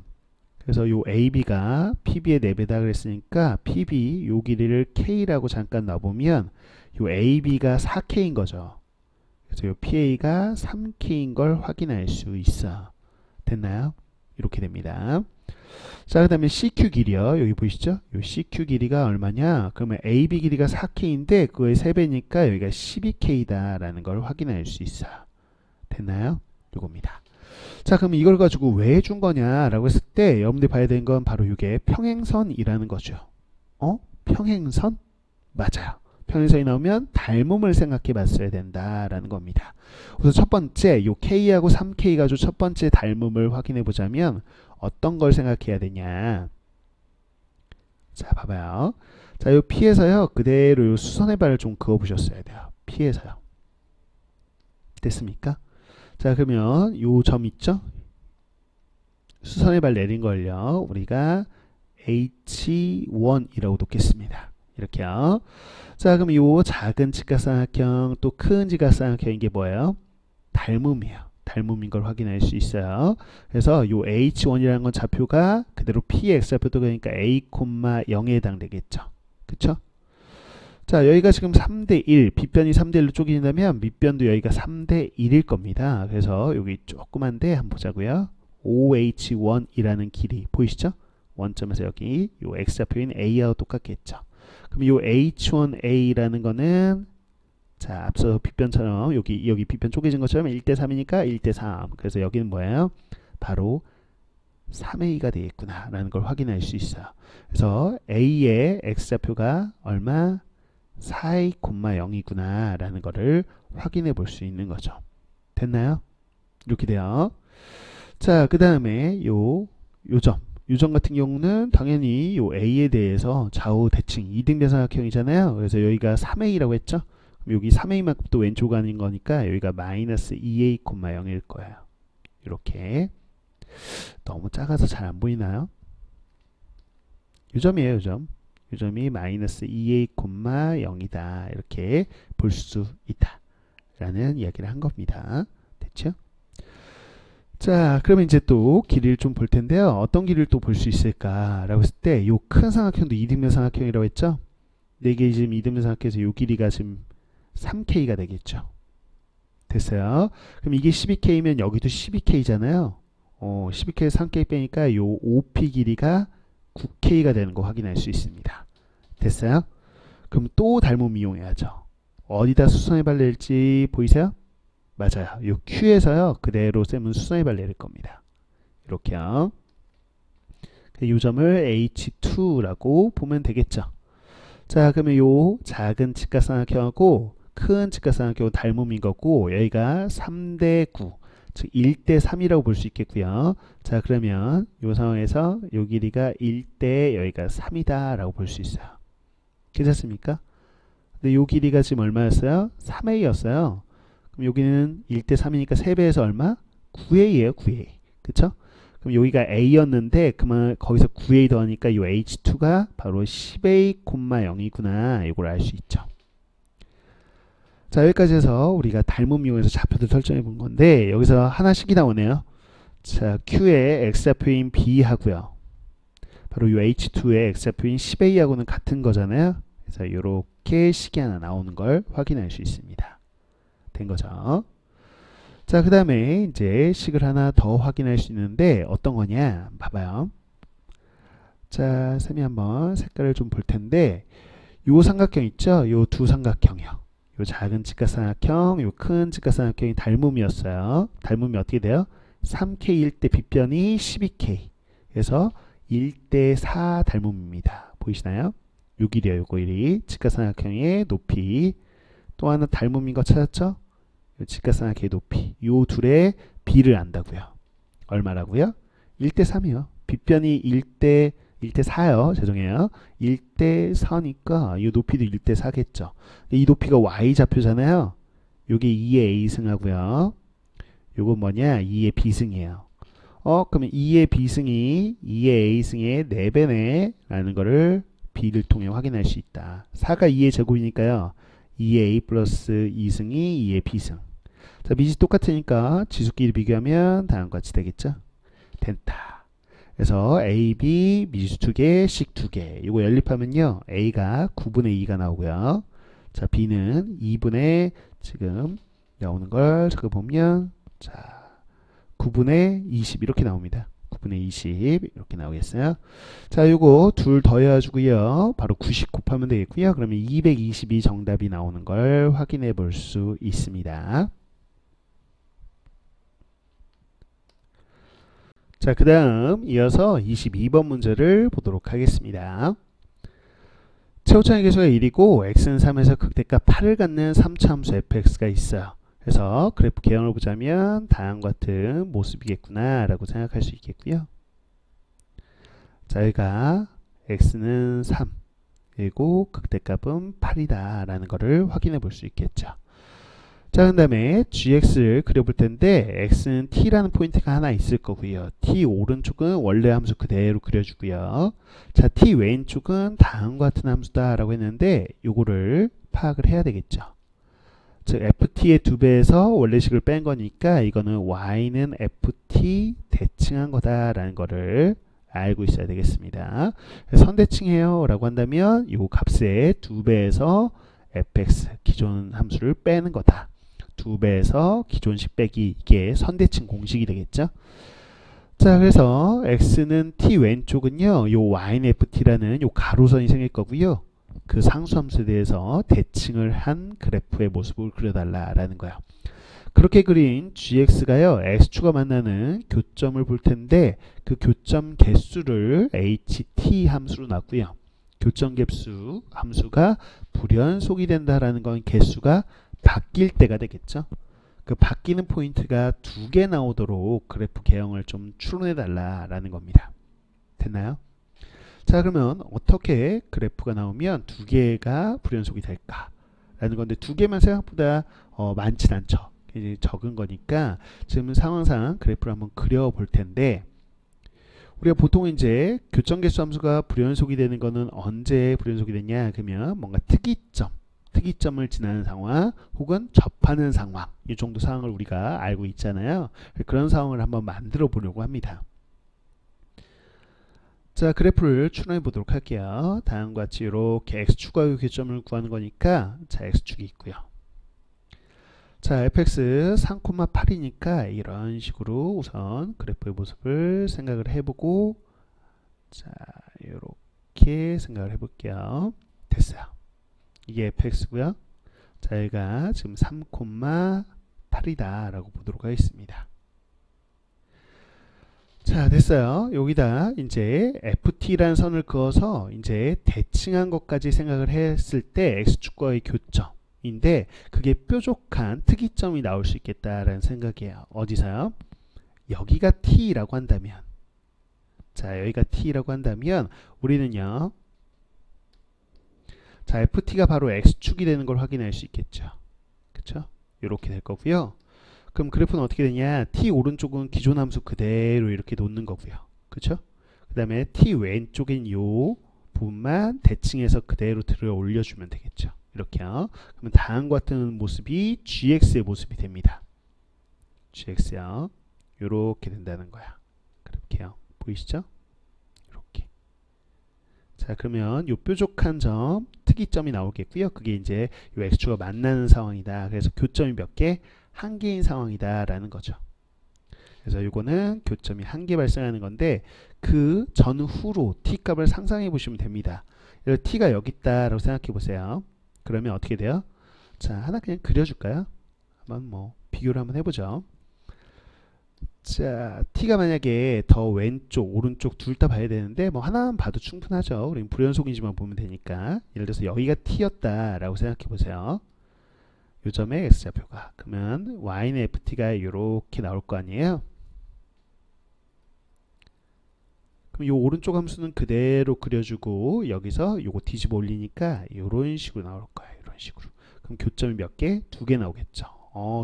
Speaker 1: 그래서 요 AB가 PB의 4배다 그랬으니까 PB 요 길이를 K라고 잠깐 놔보면 요 AB가 4K인 거죠. 그래서 요 PA가 3K인 걸 확인할 수 있어. 됐나요? 이렇게 됩니다. 자, 그 다음에 CQ 길이요. 여기 보이시죠? 요 CQ 길이가 얼마냐? 그러면 AB 길이가 4K인데 그거의 3배니까 여기가 12K다 라는 걸 확인할 수 있어요. 됐나요? 요겁니다. 자, 그럼 이걸 가지고 왜 준 거냐 라고 했을 때 여러분들이 봐야 되는 건 바로 이게 평행선이라는 거죠. 평행선? 맞아요. 평행선이 나오면 닮음을 생각해 봤어야 된다라는 겁니다. 그래서 첫 번째 요 K하고 3K 가지고 첫 번째 닮음을 확인해 보자면 어떤 걸 생각해야 되냐. 자, 봐봐요. 자, 요 P에서요 그대로 요 수선의 발을 좀 그어 보셨어야 돼요. P에서요. 됐습니까? 자, 그러면 요 점 있죠? 수선의 발 내린 걸요 우리가 H1이라고 놓겠습니다. 이렇게요. 자, 그럼 요 작은 직각삼각형 또 큰 직각삼각형 이게 뭐예요? 닮음이에요. 닮음인 걸 확인할 수 있어요. 그래서 요 H1이라는 건 좌표가 그대로 P의 X좌표도 그러니까 A, 0에 해당되겠죠. 그쵸? 자, 여기가 지금 3대1, 빗변이 3대1로 쪼개진다면 밑변도 여기가 3대1일 겁니다. 그래서 여기 조그만데 한번 보자고요. OH1이라는 길이 보이시죠? 원점에서 여기 요 X좌표인 A하고 똑같겠죠. 그럼 요 H1A라는 거는 자, 앞서 빗변처럼 여기 빗변 쪼개진 것처럼 1대3이니까 1대3. 그래서 여기는 뭐예요? 바로 3A가 되겠구나 라는 걸 확인할 수 있어요. 그래서 A의 X좌표가 얼마? 4A, 0이구나 라는 거를 확인해 볼 수 있는 거죠. 됐나요? 이렇게 돼요. 자, 그 다음에 요점 같은 경우는 당연히 요 A에 대해서 좌우 대칭 이등변 삼각형이잖아요. 그래서 여기가 3A라고 했죠. 그럼 여기 3A만큼 또 왼쪽 아닌 거니까 여기가 마이너스 2A, 0일 거예요. 이렇게. 너무 작아서 잘 안 보이나요? 요점이에요, 요점. 요점이 마이너스 2A, 0이다. 이렇게 볼 수 있다. 라는 이야기를 한 겁니다. 됐죠? 자, 그러면 이제 또 길이를 좀 볼 텐데요. 어떤 길이를 또 볼 수 있을까라고 했을 때, 요 큰 삼각형도 이등변 삼각형이라고 했죠. 근데 이게 지금 이등변 삼각형에서 요 길이가 지금 3K가 되겠죠. 됐어요. 그럼 이게 12K면 여기도 12K잖아요. 12K에서 3K 빼니까 요 OP 길이가 9K가 되는 거 확인할 수 있습니다. 됐어요? 그럼 또 닮음 이용해야죠. 어디다 수선의 발레일지 보이세요? 맞아요. 요 Q에서요. 그대로 쌤은 수선의 발레일 겁니다. 이렇게요. 이 점을 H2라고 보면 되겠죠. 자, 그러면 요 작은 직각삼각형하고 큰 직각삼각형은 닮음인 거고, 여기가 3대 9, 즉 1대 3이라고 볼 수 있겠고요. 자, 그러면 요 상황에서 요 길이가 1대 여기가 3이다 라고 볼 수 있어요. 괜찮습니까? 근데 요 길이가 지금 얼마였어요? 3A였어요. 그럼 여기는 1대 3이니까 3배에서 얼마? 9A예요. 9A. 그쵸? 그럼 여기가 A였는데 그러면 거기서 9A 더하니까 요 H2가 바로 10A,0이구나. 이걸 알 수 있죠. 자, 여기까지 해서 우리가 닮음 이용해서 좌표를 설정해 본 건데, 여기서 하나씩이 나오네요. 자, Q의 X좌표인 B 하고요. 바로 요 H2의 X좌표인 10A하고는 같은 거잖아요. 그래서 이렇게 식이 하나 나오는 걸 확인할 수 있습니다. 된 거죠. 자, 그 다음에 이제 식을 하나 더 확인할 수 있는데 어떤 거냐? 봐봐요. 자, 쌤이 한번 색깔을 좀 볼 텐데, 요 삼각형 있죠? 요 두 삼각형이요. 요 작은 직각삼각형, 요 큰 직각삼각형이 닮음이었어요. 닮음이 어떻게 돼요? 3K일 때 빗변이 12K. 그래서 1대 4 닮음입니다. 보이시나요? 요 길이요, 요거 길이. 직각삼각형의 높이. 또 하나 닮음인 거 찾았죠? 요 직각삼각형의 높이. 요 둘의 비를 안다고요. 얼마라고요? 1대 3이요. 빗변이 1대 4요. 죄송해요. 1대 4니까 이 높이도 1대 4겠죠. 이 높이가 Y좌표잖아요. 요게 2의 A승하고요. 요건 뭐냐? 2의 B승이에요. 그러면 2의 B승이 2의 A승의 4배네 라는 거를 B를 통해 확인할 수 있다. 4가 2의 제곱이니까요. 2의 A 플러스 2승이 2의 B승. 자, 밑이 똑같으니까 지수끼리 비교하면 다음과 같이 되겠죠. 됐다. 그래서 A, B, 미수 2개, 식 2개. 이거 연립하면요. A가 9분의 2가 나오고요. 자, B는 2분의 지금 나오는 걸 적어보면, 자, 9분의 20 이렇게 나옵니다. 9분의 20 이렇게 나오겠어요. 자, 요거 둘 더해가지고요. 바로 90 곱하면 되겠고요. 그러면 220이 정답이 나오는 걸 확인해 볼 수 있습니다. 자, 그 다음 이어서 22번 문제를 보도록 하겠습니다. 최고차의 계수가 1이고 x는 3에서 극대값 8을 갖는 3차 함수 fx가 있어요. 그래서 그래프 개형을 보자면 다음과 같은 모습이겠구나 라고 생각할 수 있겠고요. 자, 여기가 x는 3 그리고 극대값은 8이다 라는 거를 확인해 볼 수 있겠죠. 자, 그 다음에 gx를 그려볼 텐데 x는 t라는 포인트가 하나 있을 거고요. t 오른쪽은 원래 함수 그대로 그려주고요. 자, t 왼쪽은 다음과 같은 함수다 라고 했는데 요거를 파악을 해야 되겠죠. 즉 ft의 2배에서 원래식을 뺀 거니까 이거는 y는 ft 대칭한 거다 라는 거를 알고 있어야 되겠습니다. 선대칭해요 라고 한다면 요 값의 2배에서 fx 기존 함수를 빼는 거다. 2배에서 기존식 빼기, 이게 선대칭 공식이 되겠죠. 자, 그래서 x는 t 왼쪽은요 요 y는 ft라는 요 가로선이 생길 거고요. 그 상수함수에 대해서 대칭을 한 그래프의 모습을 그려달라라는 거예요. 그렇게 그린 gx가요 x축과 만나는 교점을 볼 텐데 그 교점 개수를 ht 함수로 놨고요. 교점 개수 함수가 불연속이 된다라는 건 개수가 바뀔 때가 되겠죠. 그 바뀌는 포인트가 2개 나오도록 그래프 개형을 좀 추론해 달라라는 겁니다. 됐나요? 자, 그러면 어떻게 그래프가 나오면 2개가 불연속이 될까? 라는 건데 2개만 생각보다 많진 않죠. 이제 적은 거니까 지금 상황상 그래프를 한번 그려볼 텐데, 우리가 보통 이제 교점개수 함수가 불연속이 되는 거는 언제 불연속이 되냐? 그러면 뭔가 특이점 특이점을 지나는 상황 혹은 접하는 상황, 이 정도 상황을 우리가 알고 있잖아요. 그런 상황을 한번 만들어 보려고 합니다. 자, 그래프를 출원해 보도록 할게요. 다음과 같이 이렇게 x축과 교점을 구하는 거니까, 자, x축이 있고요. 자, fx 3,8이니까 이런 식으로 우선 그래프의 모습을 생각을 해보고, 자, 이렇게 생각을 해볼게요. 됐어요. 이게 fx고요. 자, 얘가 지금 3,8이다 라고 보도록 하겠습니다. 자, 됐어요. 여기다 이제 ft라는 선을 그어서 이제 대칭한 것까지 생각을 했을 때 x축과의 교점인데, 그게 뾰족한 특이점이 나올 수 있겠다라는 생각이에요. 어디서요? 여기가 t라고 한다면, 자, 여기가 t라고 한다면 우리는요, 자, ft가 바로 x축이 되는 걸 확인할 수 있겠죠. 그쵸? 이렇게 될 거고요. 그럼 그래프는 어떻게 되냐? t 오른쪽은 기존 함수 그대로 이렇게 놓는 거고요. 그쵸? 그 다음에 t 왼쪽인 요 부분만 대칭해서 그대로 들어 올려주면 되겠죠. 이렇게요. 그러면 다음과 같은 모습이 gx의 모습이 됩니다. gx요. 요렇게 된다는 거야. 그렇게요. 보이시죠? 이렇게. 자, 그러면 요 뾰족한 점, 특이점이 나오겠고요. 그게 이제 요 x축과 만나는 상황이다. 그래서 교점이 몇 개? 한 개인 상황이다 라는 거죠. 그래서 이거는 교점이 한 개 발생하는 건데, 그 전후로 t 값을 상상해 보시면 됩니다. t가 여기 있다 라고 생각해 보세요. 그러면 어떻게 돼요? 자, 하나 그냥 그려줄까요? 한번 뭐 비교를 한번 해보죠. 자, t가 만약에 더 왼쪽 오른쪽 둘 다 봐야 되는데, 뭐 하나만 봐도 충분하죠. 우린 불연속인지만 보면 되니까. 예를 들어서 여기가 t였다 라고 생각해 보세요. 요 점의 x좌표가, 그러면 y는 ft가 이렇게 나올 거 아니에요. 그럼 요 오른쪽 함수는 그대로 그려주고 여기서 요거 뒤집어 올리니까 이런 식으로 나올 거예요. 이런 식으로. 그럼 교점이 몇 개? 두 개 나오겠죠.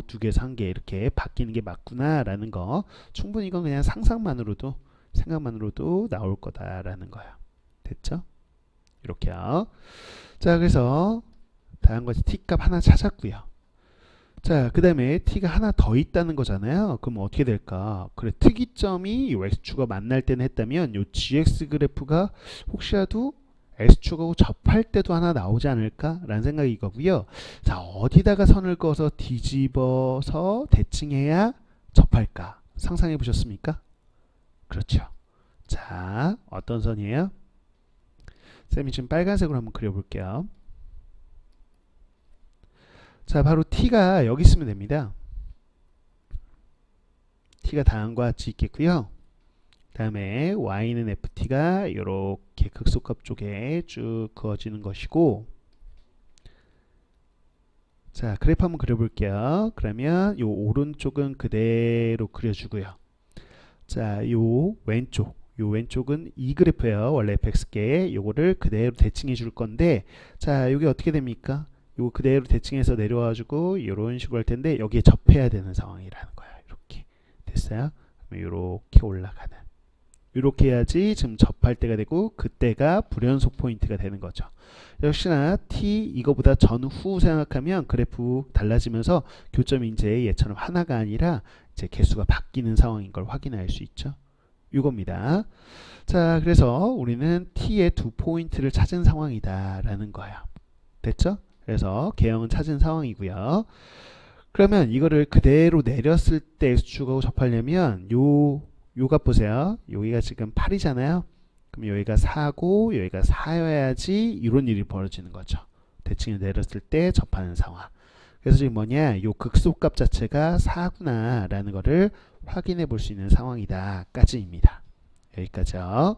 Speaker 1: 두 개에서 한 개 이렇게 바뀌는 게 맞구나 라는 거, 충분히 이건 그냥 상상만으로도, 생각만으로도 나올 거다라는 거예요. 됐죠? 이렇게요. 자, 그래서 다음과 같이 t값 하나 찾았고요. 자, 그 다음에 t가 하나 더 있다는 거잖아요. 그럼 어떻게 될까? 그래, 특이점이 이 x축과 만날 때는 했다면 이 gx 그래프가 혹시라도 x축하고 접할 때도 하나 나오지 않을까? 라는 생각이 이거고요. 자, 어디다가 선을 그어서 뒤집어서 대칭해야 접할까? 상상해 보셨습니까? 그렇죠. 자, 어떤 선이에요? 쌤이 지금 빨간색으로 한번 그려볼게요. 자, 바로 t가 여기 있으면 됩니다. t가 다음과 같이 있겠고요. 그 다음에 y는 ft가 이렇게 극소값 쪽에 쭉 그어지는 것이고, 자, 그래프 한번 그려볼게요. 그러면 요 오른쪽은 그대로 그려주고요. 자, 요 왼쪽은 이 그래프예요. 원래 fx께 요거를 그대로 대칭해 줄 건데, 자, 요게 어떻게 됩니까? 요거 그대로 대칭해서 내려와가지고 이런 식으로 할 텐데, 여기에 접해야 되는 상황이라는 거야. 이렇게 됐어요? 그러면 이렇게 올라가는, 이렇게 해야지 지금 접할 때가 되고, 그때가 불연속 포인트가 되는 거죠. 역시나 t 이거보다 전후 생각하면 그래프 달라지면서 교점이 이제 얘처럼 하나가 아니라 이제 개수가 바뀌는 상황인 걸 확인할 수 있죠. 이겁니다. 자, 그래서 우리는 t의 두 포인트를 찾은 상황이다 라는 거예요. 됐죠? 그래서 개형은 찾은 상황이고요. 그러면 이거를 그대로 내렸을 때 x축하고 접하려면 요 값 보세요. 여기가 지금 8이잖아요. 그럼 여기가 4고 여기가 4여야지 이런 일이 벌어지는 거죠. 대칭을 내렸을 때 접하는 상황. 그래서 지금 뭐냐, 요 극소값 자체가 4구나 라는 거를 확인해 볼 수 있는 상황이다 까지입니다. 여기까지요.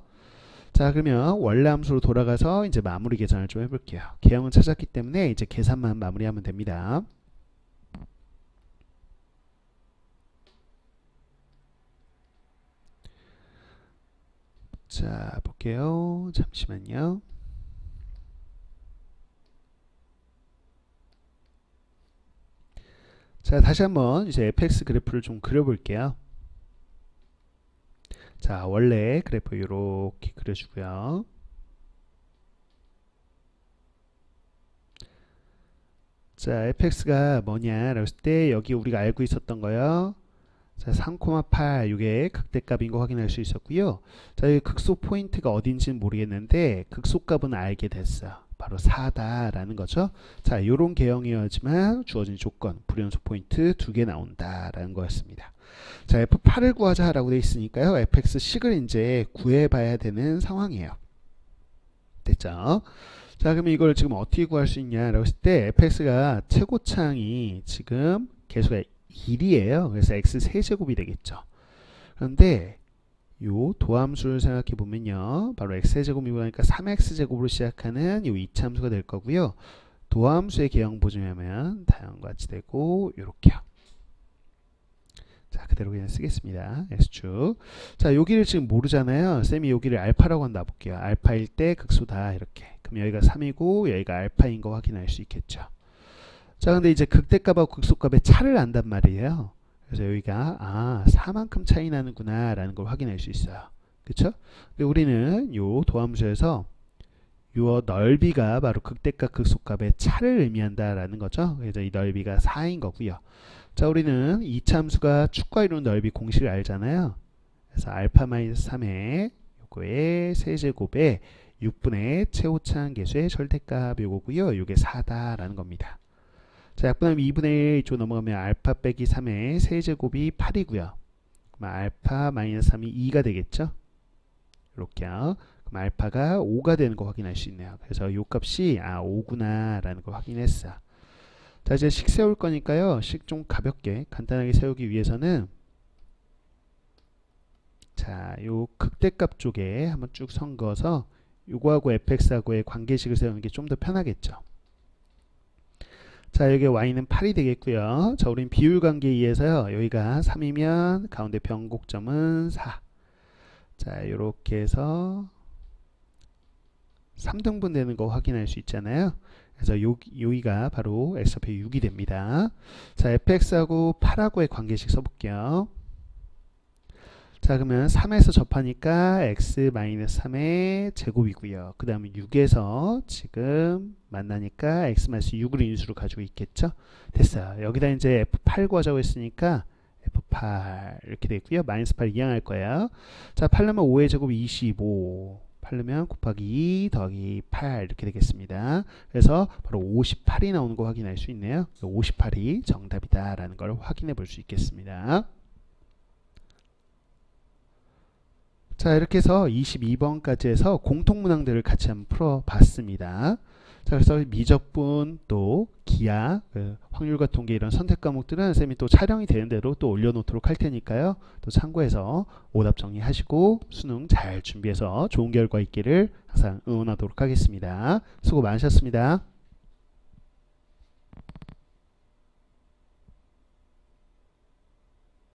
Speaker 1: 자, 그러면 원래 함수로 돌아가서 이제 마무리 계산을 좀 해볼게요. 개형은 찾았기 때문에 이제 계산만 마무리하면 됩니다. 자, 볼게요. 잠시만요. 자, 다시 한번 이제 fx 그래프를 좀 그려볼게요. 자, 원래 그래프 이렇게 그려주고요. 자, fx가 뭐냐라고 했을 때 여기 우리가 알고 있었던 거요. 자, 3,8 이게 극대값인 거 확인할 수 있었고요. 자, 이 극소 포인트가 어딘지는 모르겠는데 극소값은 알게 됐어요. 바로 4다라는 거죠. 자, 요런 개형이었지만 주어진 조건 불연속 포인트 2개 나온다라는 거였습니다. 자, f8을 구하자라고 되어 있으니까요. fx식을 이제 구해봐야 되는 상황이에요. 됐죠? 자, 그러면 이걸 지금 어떻게 구할 수 있냐라고 했을 때 fx가 최고창이 지금 개수가 1이에요. 그래서 x 세제곱이 되겠죠. 그런데 요 도함수를 생각해 보면요, 바로 x 세제곱이고 하니까 3x 제곱으로 시작하는 요 이차함수가 될 거고요. 도함수의 개형 보시면 다음과 같이 되고 요렇게요. 자, 그대로 그냥 쓰겠습니다. x축. 자, 여기를 지금 모르잖아요. 쌤이 여기를 알파라고 한다 볼게요. 알파일 때 극소다 이렇게. 그럼 여기가 3이고 여기가 알파인 거 확인할 수 있겠죠. 자, 근데 이제 극대값하고 극소값의 차를 안단 말이에요. 그래서 여기가 4만큼 차이 나는구나 라는 걸 확인할 수 있어요. 그쵸? 근데 우리는 요 도함수에서 요 넓이가 바로 극대값 극소값의 차를 의미한다 라는 거죠. 그래서 이 넓이가 4인 거고요. 자, 우리는 이차함수가 축과 이루는 넓이 공식을 알잖아요. 그래서 알파 마이너스 3의 요거의 세제곱에 6분의 최고차항 개수의 절대값 요거고요. 요게 4다라는 겁니다. 자, 약분하면 2분의 1 이쪽 넘어가면 알파 빼기 3의 세제곱이 8이고요. 그럼 알파 마이너스 3이 2가 되겠죠. 이렇게요. 그럼 알파가 5가 되는 거 확인할 수 있네요. 그래서 요 값이 5구나 라는 걸 확인했어요. 자, 이제 식 세울 거니까요. 식 좀 가볍게 간단하게 세우기 위해서는 자, 요 극대값 쪽에 한번 쭉 선거서 요거하고 fx하고의 관계식을 세우는 게 좀 더 편하겠죠. 자, 여기 y는 8이 되겠고요. 자, 우린 비율 관계에 의해서요. 여기가 3이면 가운데 변곡점은 4. 자, 요렇게 해서 3등분 되는 거 확인할 수 있잖아요. 그래서 여기가 바로 x좌표 6이 됩니다. 자, fx하고 8하고의 관계식 써볼게요. 자, 그러면 3에서 접하니까 x-3의 제곱이고요. 그 다음에 6에서 지금 만나니까 x-6을 인수로 가지고 있겠죠. 됐어요. 여기다 이제 f8 구하자고 했으니까 f8 이렇게 되고요. 마이너스 8 이항할 거예요. 자, 8 넣으면 5의 제곱 25. 8 넣으면 곱하기 2 더하기 8 이렇게 되겠습니다. 그래서 바로 58이 나오는 거 확인할 수 있네요. 58이 정답이다 라는 걸 확인해 볼 수 있겠습니다. 자, 이렇게 해서 22번까지 해서 공통문항들을 같이 한번 풀어봤습니다. 자, 그래서 미적분 또 기하, 확률과 통계 이런 선택 과목들은 쌤이 또 촬영이 되는 대로 또 올려놓도록 할 테니까요. 또 참고해서 오답 정리하시고 수능 잘 준비해서 좋은 결과 있기를 항상 응원하도록 하겠습니다. 수고 많으셨습니다.